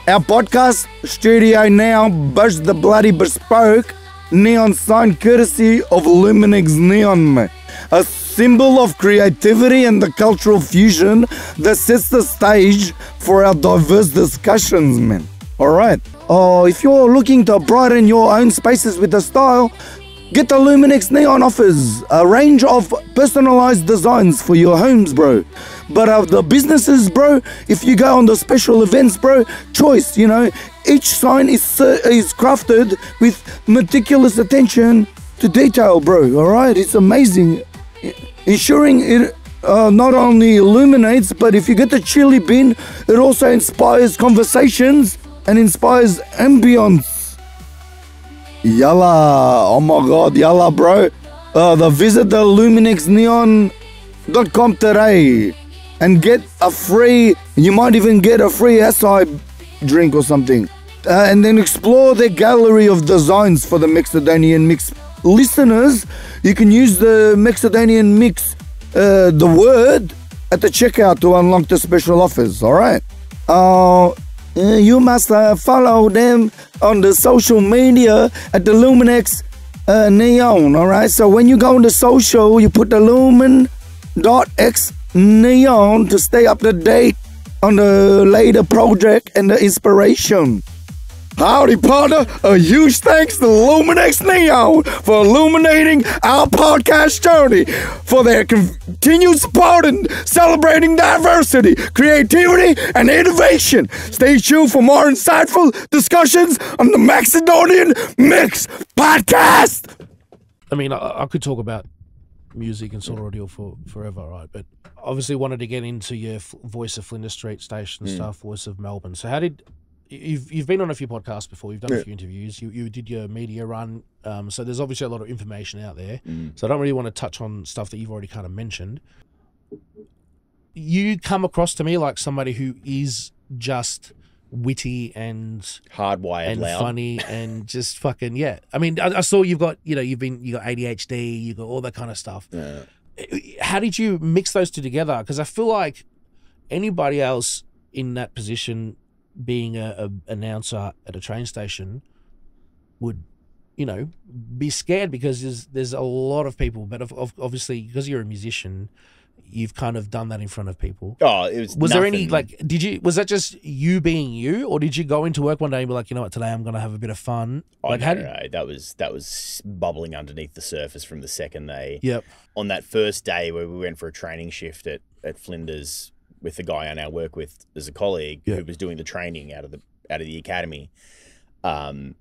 Our podcast studio now boasts the bloody bespoke neon sign courtesy of Lumine XNeon, mate. A symbol of creativity and the cultural fusion that sets the stage for our diverse discussions, man. Alright. Oh, if you're looking to brighten your own spaces with the style, get the Lumine XNeon offers a range of personalized designs for your homes, bro. But the businesses, bro, if you go on the special events, bro, choice, you know, each sign is crafted with meticulous attention to detail, bro. Alright, it's amazing. Ensuring it not only illuminates, but if you get the chili bin, it also inspires conversations and inspires ambience. Yalla, oh my god, yalla, bro. Visit the luminexneon.com today and get a free, you might even get a free SI drink or something. And then explore their gallery of designs for the Mexidonian Mix. Listeners, you can use the Mexidonian Mix, the word, at the checkout to unlock the special offers, alright? You must follow them on the social media at the Lumine XNeon, alright? So when you go on the social, you put the Lumin.xneon to stay up to date on the later project and the inspiration. Howdy, partner. A huge thanks to Lumine XNeon for illuminating our podcast journey, for their continued support and celebrating diversity, creativity, and innovation. Stay tuned for more insightful discussions on the Mexidonian Mix podcast. I mean, I could talk about music and Sordid Ordeal for forever, right? But obviously wanted to get into your Voice of Flinders Street Station stuff, Voice of Melbourne. So how did... You've been on a few podcasts before. You've done a few interviews. You did your media run. So there's obviously a lot of information out there. So I don't really want to touch on stuff that you've already kind of mentioned. You come across to me like somebody who is just witty and hardwired and loud. funny and just fucking I mean, I saw you've got you got ADHD, you got all that kind of stuff. Yeah. How did you mix those two together? Because I feel like anybody else in that position, being a announcer at a train station, would be scared because there's a lot of people, but obviously because you're a musician, you've kind of done that in front of people. Oh, it was there any nothing. was that just you being you, or did you go into work one day and be like, you know what, today I'm gonna have a bit of fun? No, that was bubbling underneath the surface from the second they on that first day where we went for a training shift at Flinders with the guy I now work with as a colleague who was doing the training out of the academy. I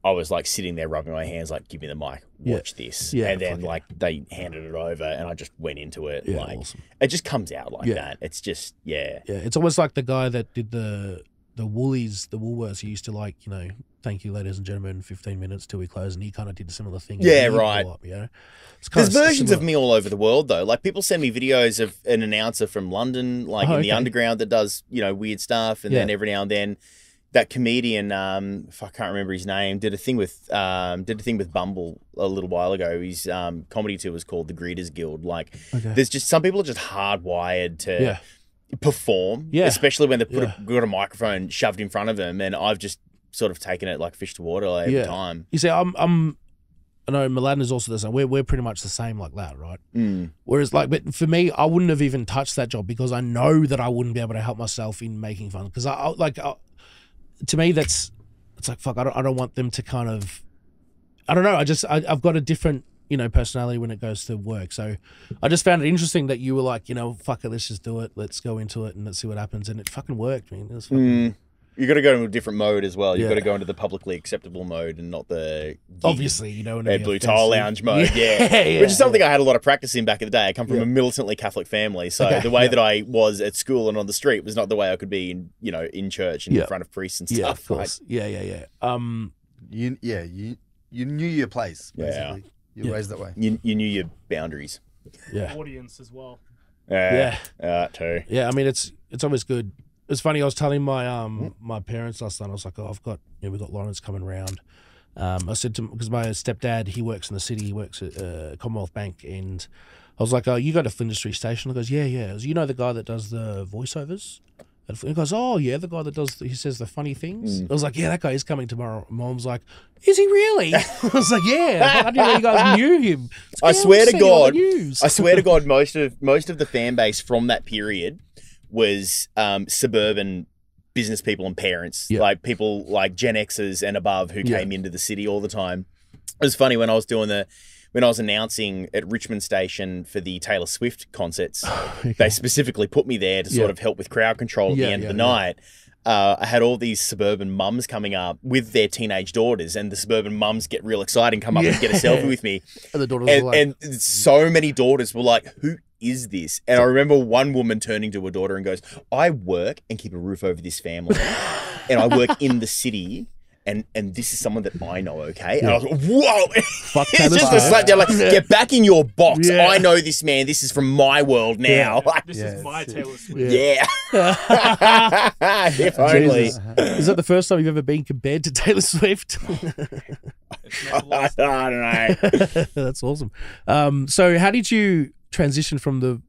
was like sitting there rubbing my hands, like, give me the mic, watch this. And then they handed it over and I just went into it. Awesome. It just comes out like that. It's just, it's almost like the guy that did the Woolies, the Woolworths. He used to thank you, ladies and gentlemen, 15 minutes till we close. And he kind of did a similar thing. Yeah, right. There's versions similar. of me all over the world, though. Like, people send me videos of an announcer from London, in the underground that does, weird stuff. And then every now and then, that comedian, if I can't remember his name, did a thing with Bumble a little while ago. His comedy tour was called The Greeters Guild. Like, there's just some people are just hardwired to perform, especially when they got a microphone shoved in front of them. And I've just sort of taken it like fish to water every time. You see, I know Mladen is also the same. We're pretty much the same like that, right? Whereas, like, but for me, I wouldn't have even touched that job because I know that I wouldn't be able to help myself in making fun. Because to me, it's like, fuck, I don't want them to kind of, I don't know. I've got a different, personality when it goes to work. So I just found it interesting that you were like, fuck it, let's just do it. Let's go into it and let's see what happens. And it fucking worked, man. It was fucking, you got to go into a different mode as well. You've got to go into the publicly acceptable mode and not the obviously, blue tile lounge mode. Which is something I had a lot of practice in back in the day. I come from a militantly Catholic family, so the way that I was at school and on the street was not the way I could be in church and in front of priests and stuff. Yeah, of course. You knew your place. Basically. You were raised that way. You knew your boundaries. Yeah. Audience as well. Too. Yeah, I mean it's always good. It's funny. I was telling my my parents last night. I was like, "Oh, we've got Laurence coming round." I said to him because my stepdad, he works in the city. He works at Commonwealth Bank, and I was like, "Oh, you go to Flinders Street Station?" He goes, "Yeah, yeah." I was, the guy that does the voiceovers? He goes, "Oh, yeah, the guy that he says the funny things." I was like, "Yeah, that guy is coming tomorrow." Mom's like, "Is he really?" I was like, "Yeah." I didn't know you guys knew him. I swear to God, most of the fan base from that period was suburban business people and parents, like people like Gen Xers and above who came into the city all the time. It was funny when I was announcing at Richmond Station for the Taylor Swift concerts, they specifically put me there to sort of help with crowd control at the end of the night. I had all these suburban mums coming up with their teenage daughters, and the suburban mums get real excited and come up and get a selfie with me. And the daughters were like, and so many daughters were like, "Who is this?" And I remember one woman turning to her daughter and goes, "I work and keep a roof over this family, and I work in the city. And this is someone that I know, okay?" And I was like, whoa. Fuck it's just a slap down, like, get back in your box. I know this man. This is from my world now. This is my Taylor Swift. If only. Is that the first time you've ever been compared to Taylor Swift? I don't know. That's awesome. So how did you transition from the...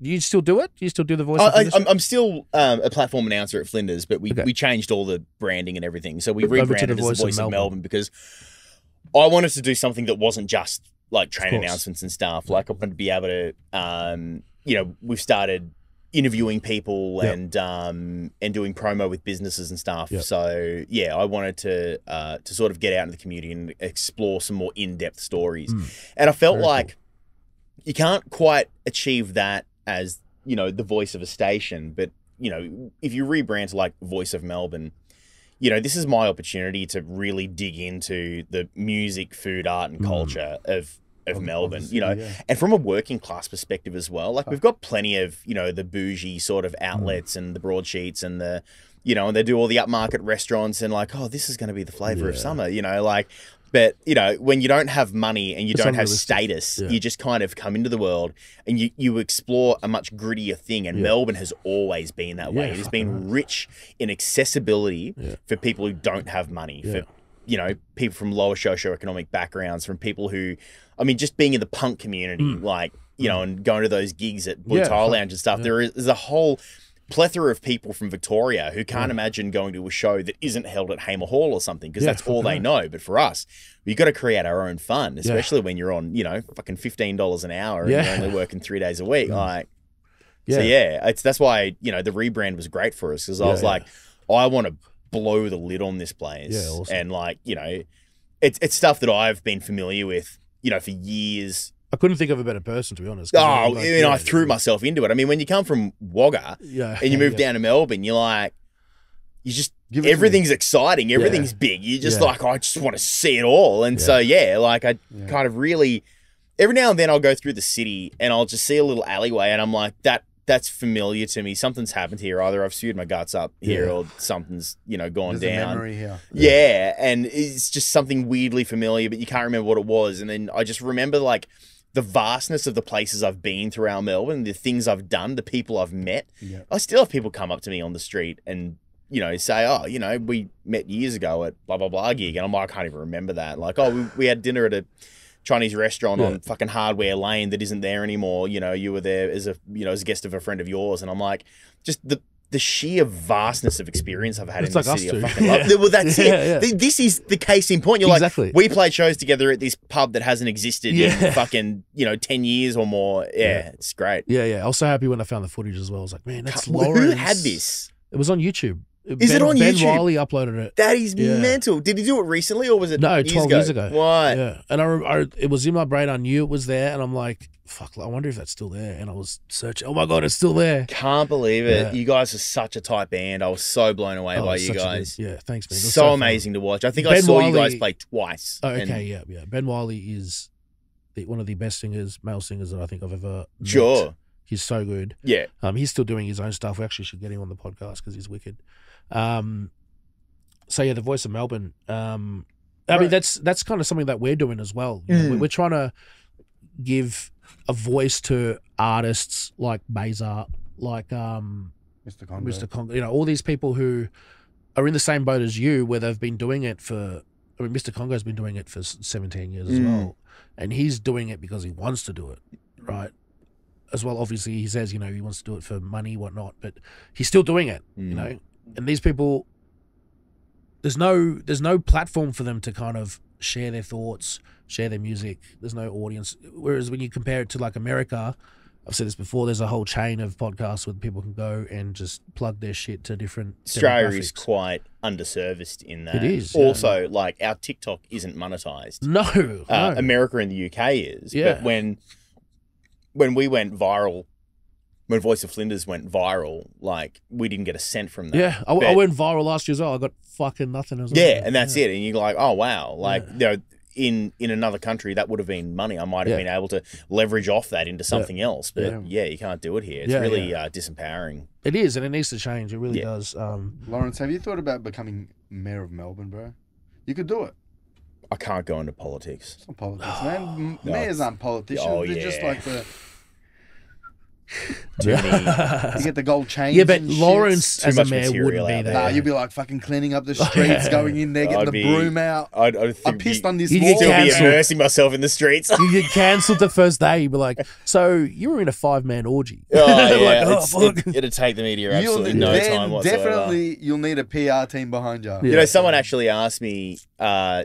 Do you still do it? Do you still do the voice? I'm still a platform announcer at Flinders, but we changed all the branding and everything. So we rebranded as the Voice of Melbourne because I wanted to do something that wasn't just like train announcements and stuff. Like I wanted to be able to, we've started interviewing people and doing promo with businesses and stuff. Yep. So yeah, I wanted to sort of get out into the community and explore some more in-depth stories. And I felt like you can't quite achieve that as, the voice of a station, but, if you rebrand to like Voice of Melbourne, this is my opportunity to really dig into the music, food, art and culture of Melbourne, and from a working class perspective as well. Like we've got plenty of, the bougie sort of outlets and the broadsheets and the, and they do all the upmarket restaurants and like, oh, this is going to be the flavor of summer, But, when you don't have money and you don't have status, you just kind of come into the world and you explore a much grittier thing. And Melbourne has always been that way. It has been rich in accessibility for people who don't have money, for, people from lower socioeconomic backgrounds, from people who, just being in the punk community, like, and going to those gigs at Blue Tile Lounge and stuff. There's a whole plethora of people from Victoria who can't imagine going to a show that isn't held at Hamer Hall or something because that's all they know. But for us, we've got to create our own fun, especially when you're on, fucking $15 an hour and you're only working 3 days a week. Like, so that's why, the rebrand was great for us because I was like, I want to blow the lid on this place. Yeah, awesome. And like, it's stuff that I've been familiar with, for years. I couldn't think of a better person, to be honest. I threw myself into it. I mean, when you come from Wagga and you move down to Melbourne, you're like, everything's exciting. Everything's big. You're just like, I just want to see it all. And so, like I kind of really, every now and then I'll go through the city and I'll just see a little alleyway and I'm like, that's familiar to me. Something's happened here. Either I've stewed my guts up here or something's, gone There's down. a memory here. Yeah. And it's just something weirdly familiar, but you can't remember what it was. And then I just remember like, the vastness of the places I've been throughout Melbourne, the things I've done, the people I've met. I still have people come up to me on the street and you know, say, oh, you know, we met years ago at blah, blah, blah gig. And I'm like, I can't even remember that. Like, oh, we had dinner at a Chinese restaurant on fucking Hardware Lane that isn't there anymore. You know, you were there as a, you know, as a guest of a friend of yours. And I'm like, just the sheer vastness of experience I've had in the city. I fucking love. Well, that's it. This is the case in point. You're like, we played shows together at this pub that hasn't existed in fucking, you know, 10 years or more. Yeah, it's great. Yeah, yeah. I was so happy when I found the footage as well. I was like, man, that's Laurence. Who had this? It was on YouTube. Is it on YouTube? Ben Wylie uploaded it. That is mental. Did he do it recently or was it 12 years ago? Right. Yeah. And I it was in my brain. I knew it was there. And I'm like, fuck, I wonder if that's still there. And I was searching. Oh my God, it's still there. Can't believe it. Yeah. You guys are such a tight band. I was so blown away by you guys. Yeah, thanks, man. So amazing to watch. I think I saw you guys play twice. Oh, okay, yeah. Ben Wylie is one of the best singers, male singers that I think I've ever met. Sure. He's so good. Yeah. He's still doing his own stuff. We actually should get him on the podcast because he's wicked. So yeah, the Voice of Melbourne. I mean, that's kind of something that we're doing as well. You know, we're trying to give a voice to artists like Bazar, like Mr. Congo. You know, all these people who are in the same boat as you, where they've been doing it for. I mean, Mr. Congo's been doing it for 17 years as well, and he's doing it because he wants to do it, right? As well, obviously, he says, you know, he wants to do it for money, whatnot, but he's still doing it, you know. And these people, there's no platform for them to kind of share their thoughts, share their music. There's no audience. Whereas when you compare it to like America, I've said this before, there's a whole chain of podcasts where people can go and just plug their shit to different Australia is quite underserviced in that. It is. Also, like, our TikTok isn't monetized. No. America and the UK is. Yeah. But when we went viral, when Voice of Flinders went viral, like, we didn't get a cent from that. Yeah, I went viral last year as well. I got fucking nothing as well. Yeah, and that's it. And you're like, oh, wow. Like, you know, in another country, that would have been money. I might have been able to leverage off that into something else. But, you can't do it here. It's really disempowering. It is, and it needs to change. It really does. Lawrence, have you thought about becoming mayor of Melbourne, bro? You could do it. I can't go into politics. It's not politics, man. Mayors aren't politicians. They're just like the... You get the gold chains. Yeah, but Laurence as a mayor wouldn't be there. Nah, you'd be like fucking cleaning up the streets, going in there, getting the broom out. I pissed on this wall. You'd still be immersing myself in the streets. You get cancelled the first day. You'd be like, so you were in a 5-man orgy. It'd take the media absolutely no time whatsoever. Definitely, you'll need a PR team behind you. You know, someone actually asked me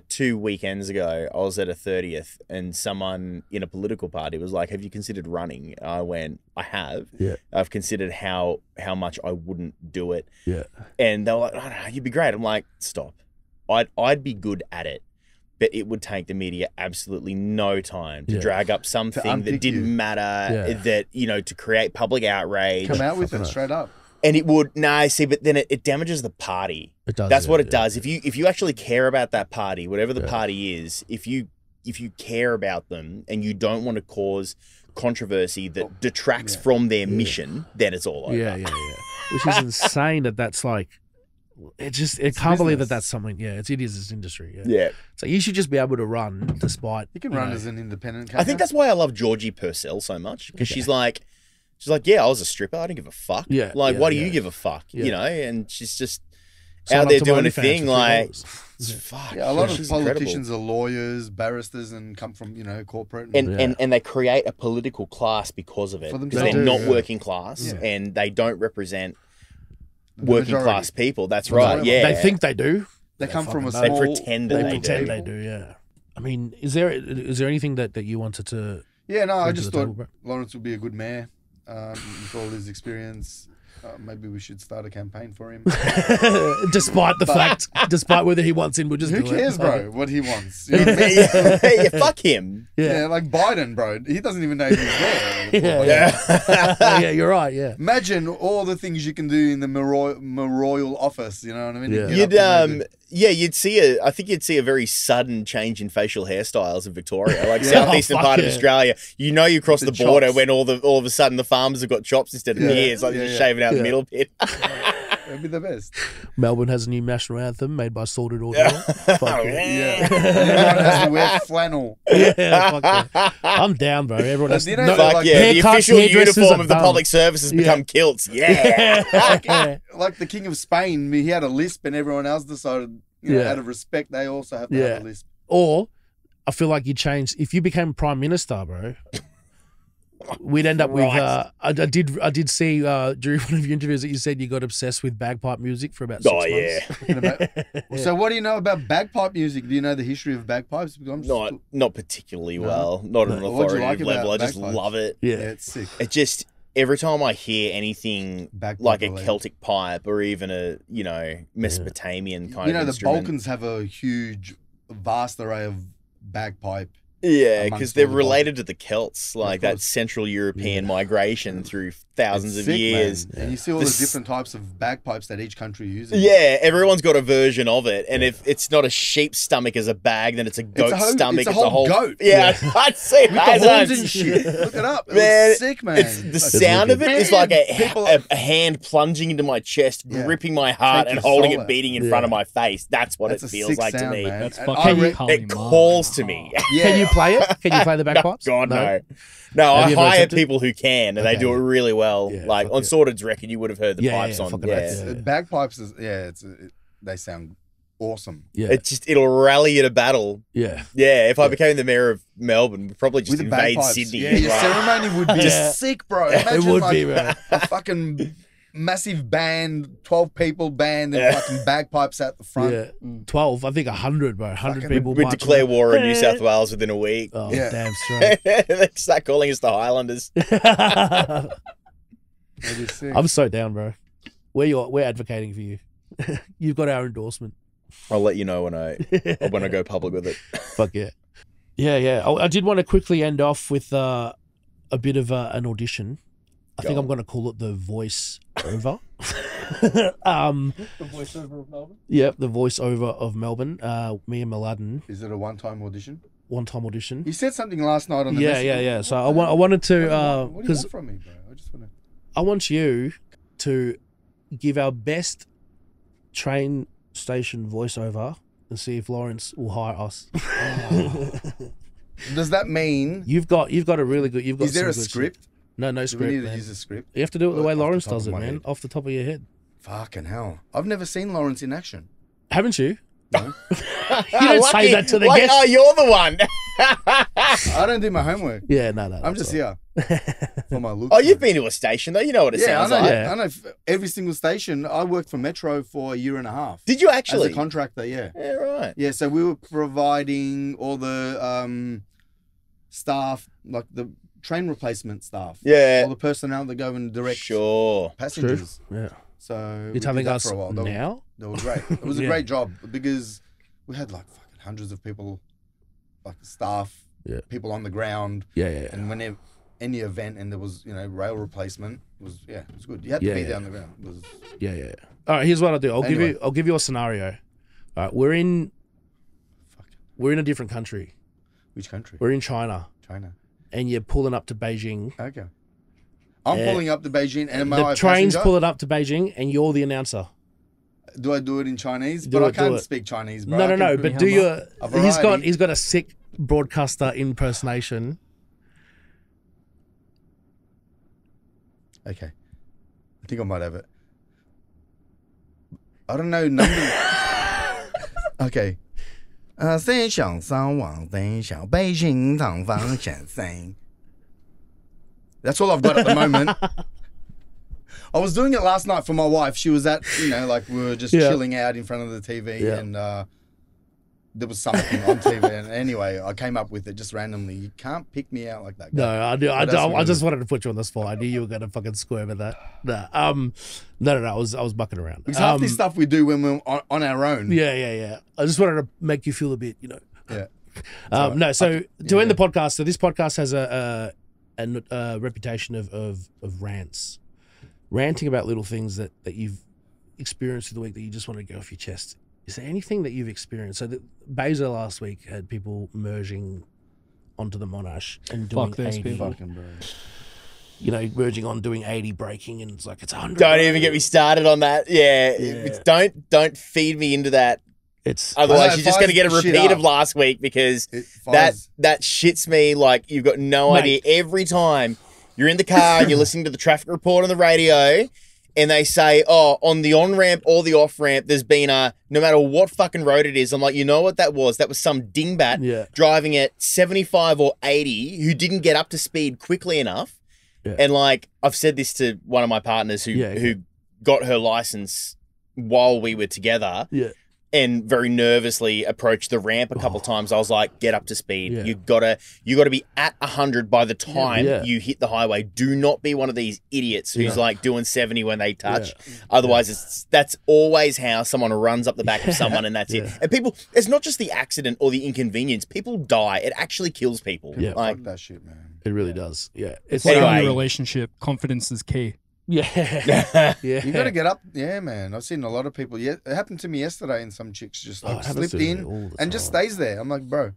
2 weekends ago, I was at a 30th, and someone in a political party was like, have you considered running? I went, I have. Yeah. I've considered how much I wouldn't do it. Yeah. And they were like, oh, no, you'd be great. I'm like, stop. I'd be good at it, but it would take the media absolutely no time to drag up something that didn't matter, that, you know, to create public outrage. Come out with it straight up. And it would, but then it damages the party. It does. That's what it does. If you actually care about that party, whatever the party is, if you care about them and you don't want to cause controversy that detracts from their mission, then it's all over. Yeah. Which is insane that's like, it can't believe that that's something. Yeah, it is this industry. Yeah. So you should just be able to run despite. You can run as an independent. I think that's why I love Georgie Purcell so much, because she's like, yeah, I was a stripper. I didn't give a fuck. Yeah. Like, why do you give a fuck? You know, and she's just out there doing a thing like. Fuck. Yeah, a lot of politicians are lawyers, barristers, and come from, you know, corporate. And they create a political class because of it. Because they're not working class and they don't represent working class people. That's right. Yeah. They think they do. They come from a small... They pretend that they do. Yeah. I mean, is there anything that you wanted to... Yeah, no, I just thought Laurence would be a good mayor with all his experience. Maybe we should start a campaign for him. Despite whether he wants in, we'll just Who do cares, it. bro, what he wants? You know what I mean? Yeah, fuck him. Yeah, like Biden, bro. He doesn't even know he's there. Yeah, you're right, yeah. Imagine all the things you can do in the mayoral office, you know what I mean? You'd see I think you'd see a very sudden change in facial hairstyles in Victoria, like southeastern part of Australia. You know, you cross the border when all of a sudden the farmers have got chops instead of beards, like just shaving out the middle bit. That'd be the best. Melbourne has a new national anthem made by Sordid Ordeal. Fuck Yeah. Everyone has to wear flannel. yeah, fuck yeah. I'm down, bro. Everyone has You know, no, like, Fuck yeah, the haircuts, official hairdressers uniform are of the done. public service has become kilts. Yeah. yeah. Like the King of Spain, he had a lisp and everyone else decided, Yeah. out of respect, they also have to Yeah. have a lisp. Or I feel like you changed if you became prime minister, bro. We'd end up with. Right. I did see during one of your interviews that you said you got obsessed with bagpipe music for about 6 Oh, months. yeah. So what do you know about bagpipe music? Do you know the history of bagpipes? Because I'm just- Not particularly well. Not at an What'd you authoritative like level. I about just bagpipes? love it. Yeah. yeah, it's sick. It just every time I hear anything Bagpipe like a related. Celtic pipe or even a Mesopotamian kind You know, of the instrument. Balkans have a huge, vast array of bagpipe. Yeah, amongst because they're all the related to the Celts, like that course. Central European migration through thousands It's of sick, years. man. And you see all The the s- different types of bagpipes that each country uses. Yeah, everyone's got a version of it, and if it's not a sheep's stomach as a bag, then it's a goat's stomach. It's a whole goat. Yeah, I'd say With the that. horns and shit. Look it up. Man, It's sick, man. It's the sound of it is like People- a hand plunging into my chest, Yeah. gripping my heart, Take and your holding soul it out. beating in Yeah. front of my face. That's what That's it a feels sick like sound, to me. man. That's And fucking I Holy It calls to me. Yeah. Can you play it? Can you play the bagpipes? God, no. No, Have I you ever hire attempted? people who can, and they Okay. do it really well. Yeah, like fuck on yeah. Sordid's record, you would have heard the Yeah, pipes yeah, on. fucking Yeah. that's- Yeah. Bagpipes is they sound awesome. Yeah. It'll rally you to battle. Yeah. Yeah, if I became the mayor of Melbourne, we'd probably just With the invade bagpipes. Sydney. Yeah, your right? ceremony would be Yeah. sick, bro. Imagine would like be, bro. a fucking massive band, 12 people band, and Yeah. fucking bagpipes at the front. Yeah. 12, I think 100, bro. 100 Fucking- people. We'd marching declare around. war in New South Wales within a week. Oh, Yeah. damn straight. They start calling us the Highlanders. That'd be sick. I'm so down, bro. We're advocating for you. You've got our endorsement. I'll let you know when I go public with it. Fuck yeah. Yeah. I did want to quickly end off with a bit of an audition. I think Go I'm on. going to call it the voiceover. The voiceover of Melbourne. Yep, the voiceover of Melbourne. Me and Mladen, Is it a one-time audition? one-time audition. You said something last night on the Yeah, message. yeah. So I wanted to, What do you because want from me, bro? I just want to. I want you to give our best train station voiceover and see if Laurence will hire us. Does that mean? You've got a really good. You've got. Is there a some good script? shit. No Do we script. need to Man. use a script? You have to do it the way Off the Laurence top does of it, my man. head. Off the top of your head. Fucking hell! I've never seen Laurence in action. Haven't you? No? You don't say that to the like, guest. oh, you're the one. I don't do my homework. Yeah, no. I'm just here for my look. Oh, you've been to a station though. You know what it Yeah, I sounds know. like. Yeah. I know every single station. I worked for Metro for a year and a half. Did you As actually? a contractor, yeah. Yeah, right. Yeah, so we were providing all the staff, like the train replacement staff. Yeah. All the personnel that go and direct Sure. passengers. Yeah. So You're we telling did that us for a while. now? That was great. It was a Yeah. great job because we had like fucking hundreds of people, like staff, Yeah. people on the ground. Yeah. And whenever any event and there was, rail replacement, it was good. You had to Yeah, be yeah. there on the ground. It was Yeah. All right, here's what I'll do. Anyway. I'll give you a scenario. All right, we're in a different country. which country? We're in China, China. and you're pulling up to Beijing. Okay. I'm Yeah. pulling up to Beijing and am I The a train's passenger? pulling up to Beijing, and you're the announcer. Do I do it in Chinese? Do But I it, do can't it. speak Chinese, bro. No, I can- But do you? A variety. He's got a sick broadcaster impersonation. Okay. I think I might have it. I don't know numbers. Okay. 3想3往3小北京长方选3 That's all I've got at the moment. I was doing it last night for my wife. She was at, like we were just Yeah. chilling out in front of the TV Yeah. and there was something on TV. And anyway, I came up with it just randomly. You can't pick me out like that. No, I do. What else we I just doing? wanted to put you on the spot. I knew you were gonna fucking squirm at that. No. No. I was bucking around. Because half this stuff we do when we're on our own. Yeah. I just wanted to make you feel a bit, Yeah. No, so to yeah. end the podcast, so this podcast has a reputation of rants, ranting about little things that you've experienced through the week that you just want to get off your chest. Is there anything that you've experienced? So Beza last week had people merging onto the Monash and doing Fuck those 80. people. Fucking bro. you know, merging on doing 80 braking, and it's like it's 100. Don't even get me started on that. Yeah. It's, don't feed me into that. It's Otherwise, you're just going to get a repeat of last week because that shits me. Like, you've got no idea. Every time you're in the car and you're listening to the traffic report on the radio, and they say, oh, on the on-ramp or the off-ramp, there's been a, no matter what fucking road it is, I'm like, you know what that was? That was some dingbat driving at 75 or 80 who didn't get up to speed quickly enough. Yeah. And, like, I've said this to one of my partners who got her license while we were together. Yeah. And very nervously approached the ramp a couple times. I was like, get up to speed. Yeah. You gotta be at 100 by the time you hit the highway. Do not be one of these idiots who's like doing 70 when they touch. Yeah. Otherwise, that's always how someone runs up the back of someone, and that's it. And people, it's not just the accident or the inconvenience. People die. It actually kills people. Yeah, like that shit, man. It really does. Yeah. It's like any relationship. Confidence is key. Yeah. You got to get up. Yeah, man. I've seen a lot of people. Yeah, it happened to me yesterday, and some chicks just like slipped in and just stays there. I'm like, bro,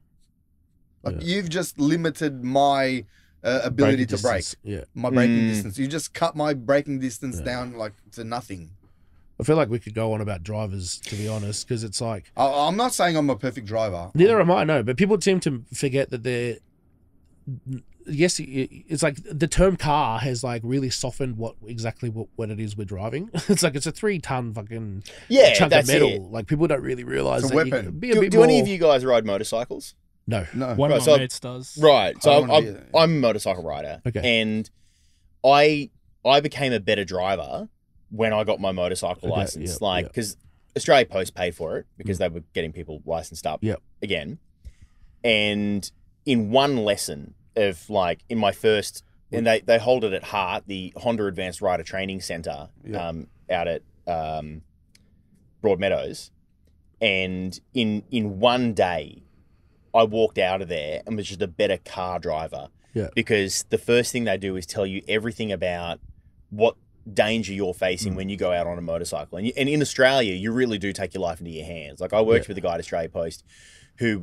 like you've just limited my ability to brake. Yeah. My braking distance. You just cut my braking distance down like to nothing. I feel like we could go on about drivers, to be honest, because it's like I'm not saying I'm a perfect driver. Neither am I, no. But people seem to forget that they're. Yes, it's like the term car has like really softened what it is we're driving. It's like it's a 3-ton fucking chunk of metal. It. Like people don't really realize it's a weapon. Do any of you guys ride motorcycles? No. One of my mates does. Right. So I'm a motorcycle rider. Okay. And I became a better driver when I got my motorcycle license. Because Australia Post paid for it because they were getting people licensed up again. And in one lesson of like in my first, and they hold it at Hart, the Honda Advanced Rider Training Centre out at Broadmeadows. And in one day, I walked out of there and was just a better car driver. Yeah. Because the first thing they do is tell you everything about what danger you're facing when you go out on a motorcycle. And in Australia, you really do take your life into your hands. Like I worked with a guy at Australia Post who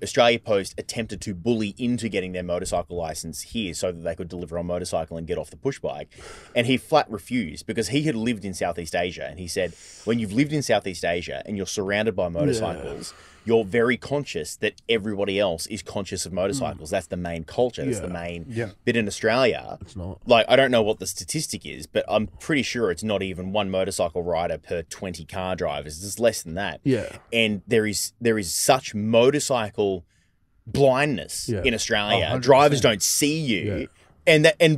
Australia Post attempted to bully into getting their motorcycle license here so that they could deliver on motorcycle and get off the push bike. And he flat refused because he had lived in Southeast Asia. And he said, when you've lived in Southeast Asia and you're surrounded by motorcycles, you're very conscious that everybody else is conscious of motorcycles. That's the main culture. That's the main bit in Australia. It's not. Like, I don't know what the statistic is, but I'm pretty sure it's not even one motorcycle rider per 20 car drivers. It's less than that. Yeah. And there is such motorcycle blindness in Australia. Drivers don't see you. Yeah.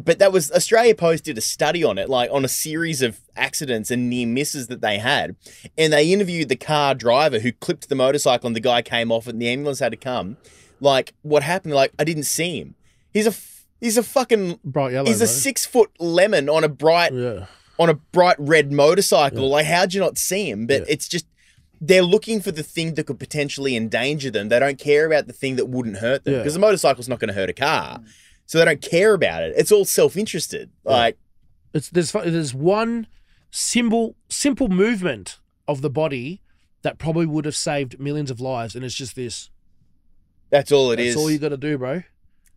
But that was Australia Post did a study on it, like on a series of accidents and near misses that they had, and they interviewed the car driver who clipped the motorcycle, and the guy came off, and the ambulance had to come. Like, what happened? Like, I didn't see him. He's a fucking bright yellow. He's a 6-foot lemon on a bright red motorcycle. Like, how'd you not see him? But it's just they're looking for the thing that could potentially endanger them. They don't care about the thing that wouldn't hurt them because the motorcycle's not going to hurt a car. So they don't care about it. It's all self-interested. Like there's one simple movement of the body that probably would have saved millions of lives, and it's just this. That's all it is. That's all you got to do, bro.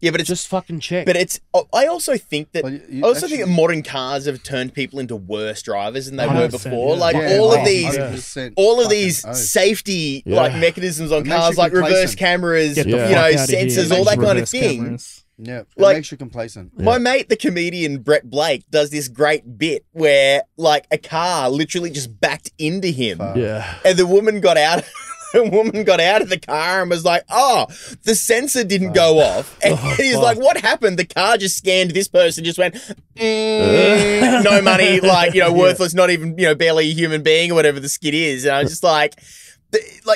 Yeah, but it's just fucking check. But it's. I also think that that modern cars have turned people into worse drivers than they were before. Like all of these safety like mechanisms on cars, like reverse cameras, sensors, all that kind of thing. Cameras. Yeah, it makes you complacent. My mate, the comedian Brett Blake, does this great bit where like a car literally just backed into him. And the woman got out. The woman got out of the car and was like, "Oh, the sensor didn't go off." And he's like, "What happened?" The car just scanned this person, just went, no money, like worthless, not even barely a human being or whatever the skid is. And I was just like.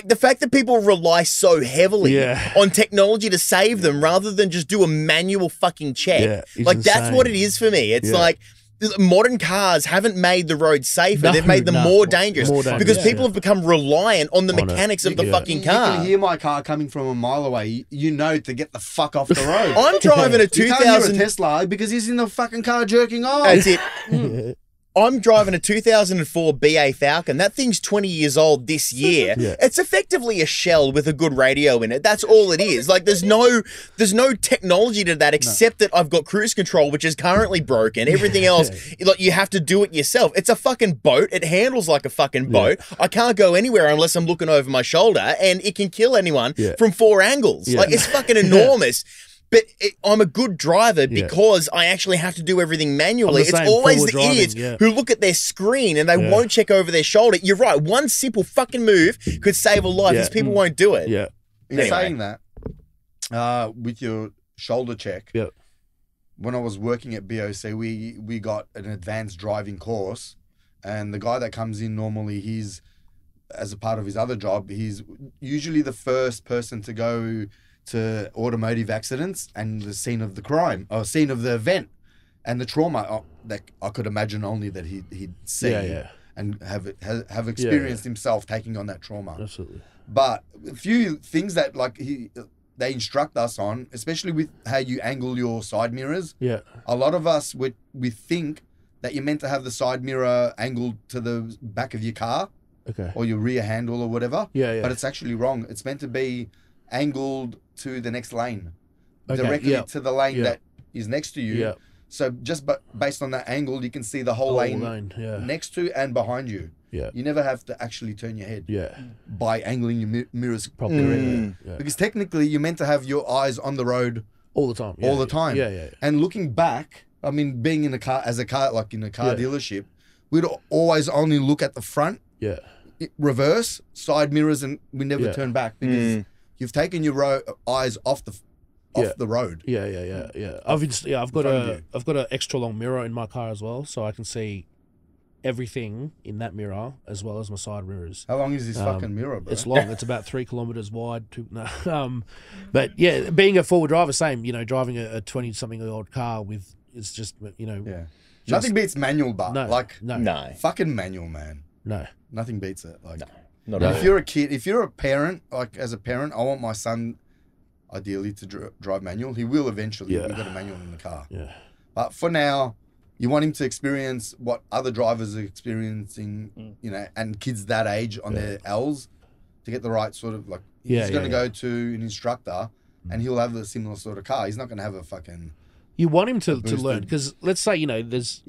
The fact that people rely so heavily on technology to save them rather than just do a manual fucking check. That's what it is for me. It's like modern cars haven't made the road safer. They've made them more dangerous because people have become reliant on the mechanics of the fucking car. You can hear my car coming from a mile away. You know to get the fuck off the road. I'm driving a 2000 Tesla because he's in the fucking car jerking off. That's it. I'm driving a 2004 BA Falcon. That thing's 20 years old this year. Yeah. It's effectively a shell with a good radio in it. That's all it is. Like there's no technology to that except that I've got cruise control, which is currently broken. Everything else, like you have to do it yourself. It's a fucking boat. It handles like a fucking boat. I can't go anywhere unless I'm looking over my shoulder, and it can kill anyone from 4 angles. Like it's fucking enormous. But I'm a good driver because I actually have to do everything manually. It's always the idiots who look at their screen and they won't check over their shoulder. You're right. One simple fucking move could save a life. These people won't do it. Yeah. In saying that, with your shoulder check, when I was working at BOC, we got an advanced driving course, and the guy that comes in normally, he's, as a part of his other job, he's usually the first person to go to automotive accidents and the scene of the crime or scene of the event and the trauma that I could imagine only that he'd seen and have experienced himself taking on that trauma. Absolutely. But a few things that like they instruct us on, especially with how you angle your side mirrors. Yeah. A lot of us we think that you're meant to have the side mirror angled to the back of your car. Okay. Or your rear handle or whatever. Yeah. But it's actually wrong. It's meant to be angled to the next lane, directly to the lane that is next to you. So just based on that angle, you can see the whole lane next to and behind you. Yeah. You never have to actually turn your head by angling your mirrors properly. Because technically you're meant to have your eyes on the road all the time. All the time. And looking back, I mean, being in a car, like in a car dealership, we'd always only look at the front, reverse, side mirrors, and we never turn back because you've taken your eyes off the road. I've got an extra long mirror in my car as well, so I can see everything in that mirror as well as my side mirrors. How long is this fucking mirror, bro? It's long. It's about 3 kilometers wide. But yeah, being a forward driver, same. You know, driving a 20-something-year-old car with it's just nothing beats manual, but no, fucking manual, man. No, nothing beats it. Like, not at all. If you're a kid, if you're a parent, like as a parent, I want my son ideally to drive manual. He will eventually. We've got a manual in the car. Yeah. But for now, you want him to experience what other drivers are experiencing, you know, and kids that age on their L's to get the right sort of like. He's going to go to an instructor, and he'll have a similar sort of car. He's not going to have a fucking. You want him to learn because let's say there's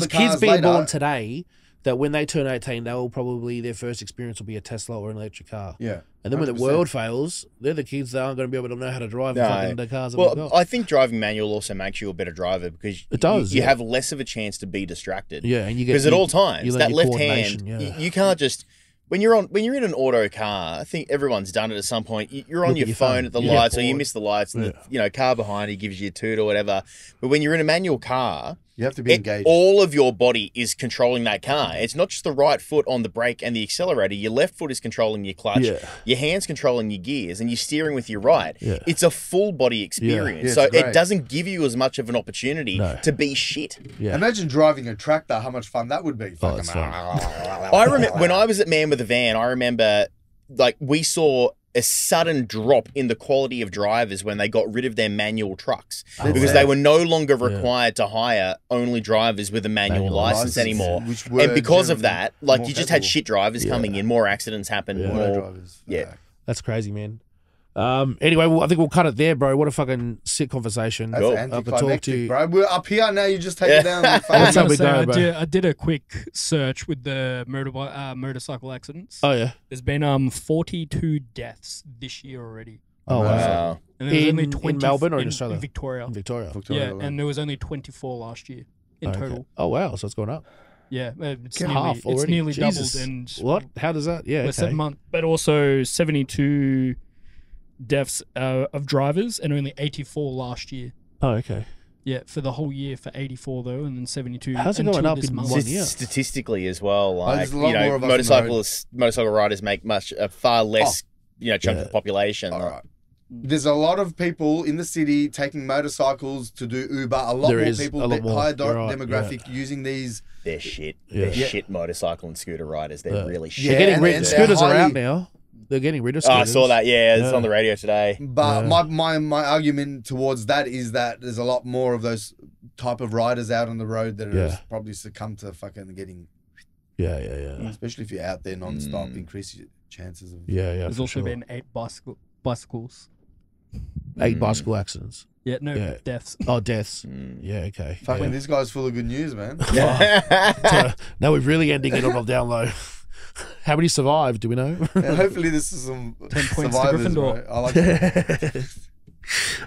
kids being born today that when they turn 18, they will probably their first experience will be a Tesla or an electric car. Yeah. And then 100%. When the world fails, they're the kids that aren't going to be able to know how to drive fucking the cars. Well, I think driving manual also makes you a better driver because it does. You have less of a chance to be distracted. Yeah, and you get because at all times that left hand, you can't just. When you're in an auto car, I think everyone's done it at some point. You're on your phone at the lights, or you miss the lights, and the car behind you gives you a toot or whatever. But when you're in a manual car, you have to be engaged. All of your body is controlling that car. It's not just the right foot on the brake and the accelerator. Your left foot is controlling your clutch. Your hand's controlling your gears, and you're steering with your right. It's a full body experience, so it doesn't give you as much of an opportunity to be shit. Imagine driving a tractor. How much fun that would be! I remember when I was at Man with a Van. I remember, like, we saw a sudden drop in the quality of drivers when they got rid of their manual trucks because they were no longer required to hire only drivers with a manual license anymore. And because of that, like, you just had shit drivers coming in, more accidents happened. That's crazy, man. Anyway, I think we'll cut it there, bro. What a fucking sick conversation. That's anticlimactic, bro. We're up here now. You just take it down. That's how we go, bro. I did a quick search with the motorcycle accidents. Oh yeah, there's been 42 deaths this year already. Oh wow. And there was only 20 in Melbourne or in Australia? In Victoria. Victoria. Yeah, and there was only 24 last year in total. Oh wow, so it's gone up. Yeah, it's nearly doubled. And what? How does that? Yeah, 7 months, but also 72 deaths of drivers and only 84 last year. Oh, okay. Yeah, for the whole year for 84 though, and then 72. How's it going up in 1 year? Statistically as well, like motorcycle riders make far less, chunk of the population. There's a lot of people in the city taking motorcycles to do Uber. A lot more people, higher demographic using these. They're shit. They're shit motorcycle and scooter riders. They're really shit. They're getting rid. Scooters are out now. They're getting rid of scooters. I saw that. Yeah, it's on the radio today. But my argument towards that is that there's a lot more of those type of riders out on the road that are Yeah. probably succumb to fucking getting, Yeah. especially if you're out there non-stop, increase your chances of. Yeah. There's for also sure. been 8 bicycles. 8 bicycle accidents. Yeah, no Yeah. deaths. Oh, deaths. Yeah, okay. Fucking, Yeah. this guy's full of good news, man. Now we're really ending it on a down low. How many survived? Do we know? Yeah, hopefully, this is some 10 points to survivors, Gryffindor. bro. I like that. Is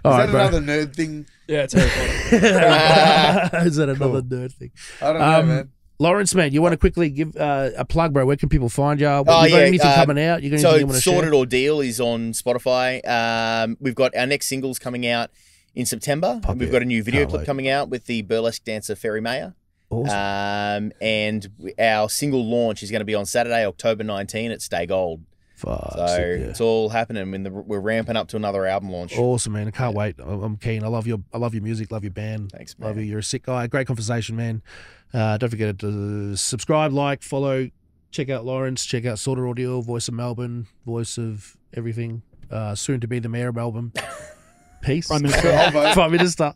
All right, that bro. another nerd thing? Yeah, it's Harry Potter. Is that another nerd thing? I don't know, man. Lawrence, man, you want to quickly give a plug, bro? Where can people find you? You Oh, got yeah, anything coming out? You got anything you want to share? Sordid Ordeal is on Spotify. We've got our next singles coming out in September. Pop We've it. got a new video Can't clip wait. coming out with the burlesque dancer Ferry Mayer. Awesome. And our single launch is going to be on Saturday, October 19 at Stay Gold. Fuck, So sick, yeah. it's all happening. We're ramping up to another album launch. Awesome, man. I can't wait. I'm keen. I love your music. Love your band. Thanks, man. Love you. You're a sick guy. Great conversation, man. Don't forget to subscribe, like, follow. Check out Laurence. Check out Sordid Ordeal, Voice of Melbourne, Voice of everything. Soon to be the Mayor of Melbourne. Peace. Prime Minister. Prime Minister.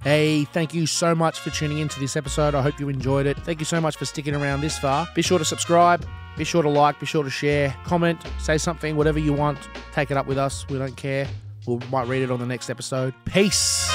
Hey, thank you so much for tuning into this episode. I hope you enjoyed it. Thank you so much for sticking around this far. Be sure to subscribe. Be sure to like. Be sure to share. Comment. Say something. Whatever you want. Take it up with us. We don't care. We might read it on the next episode. Peace.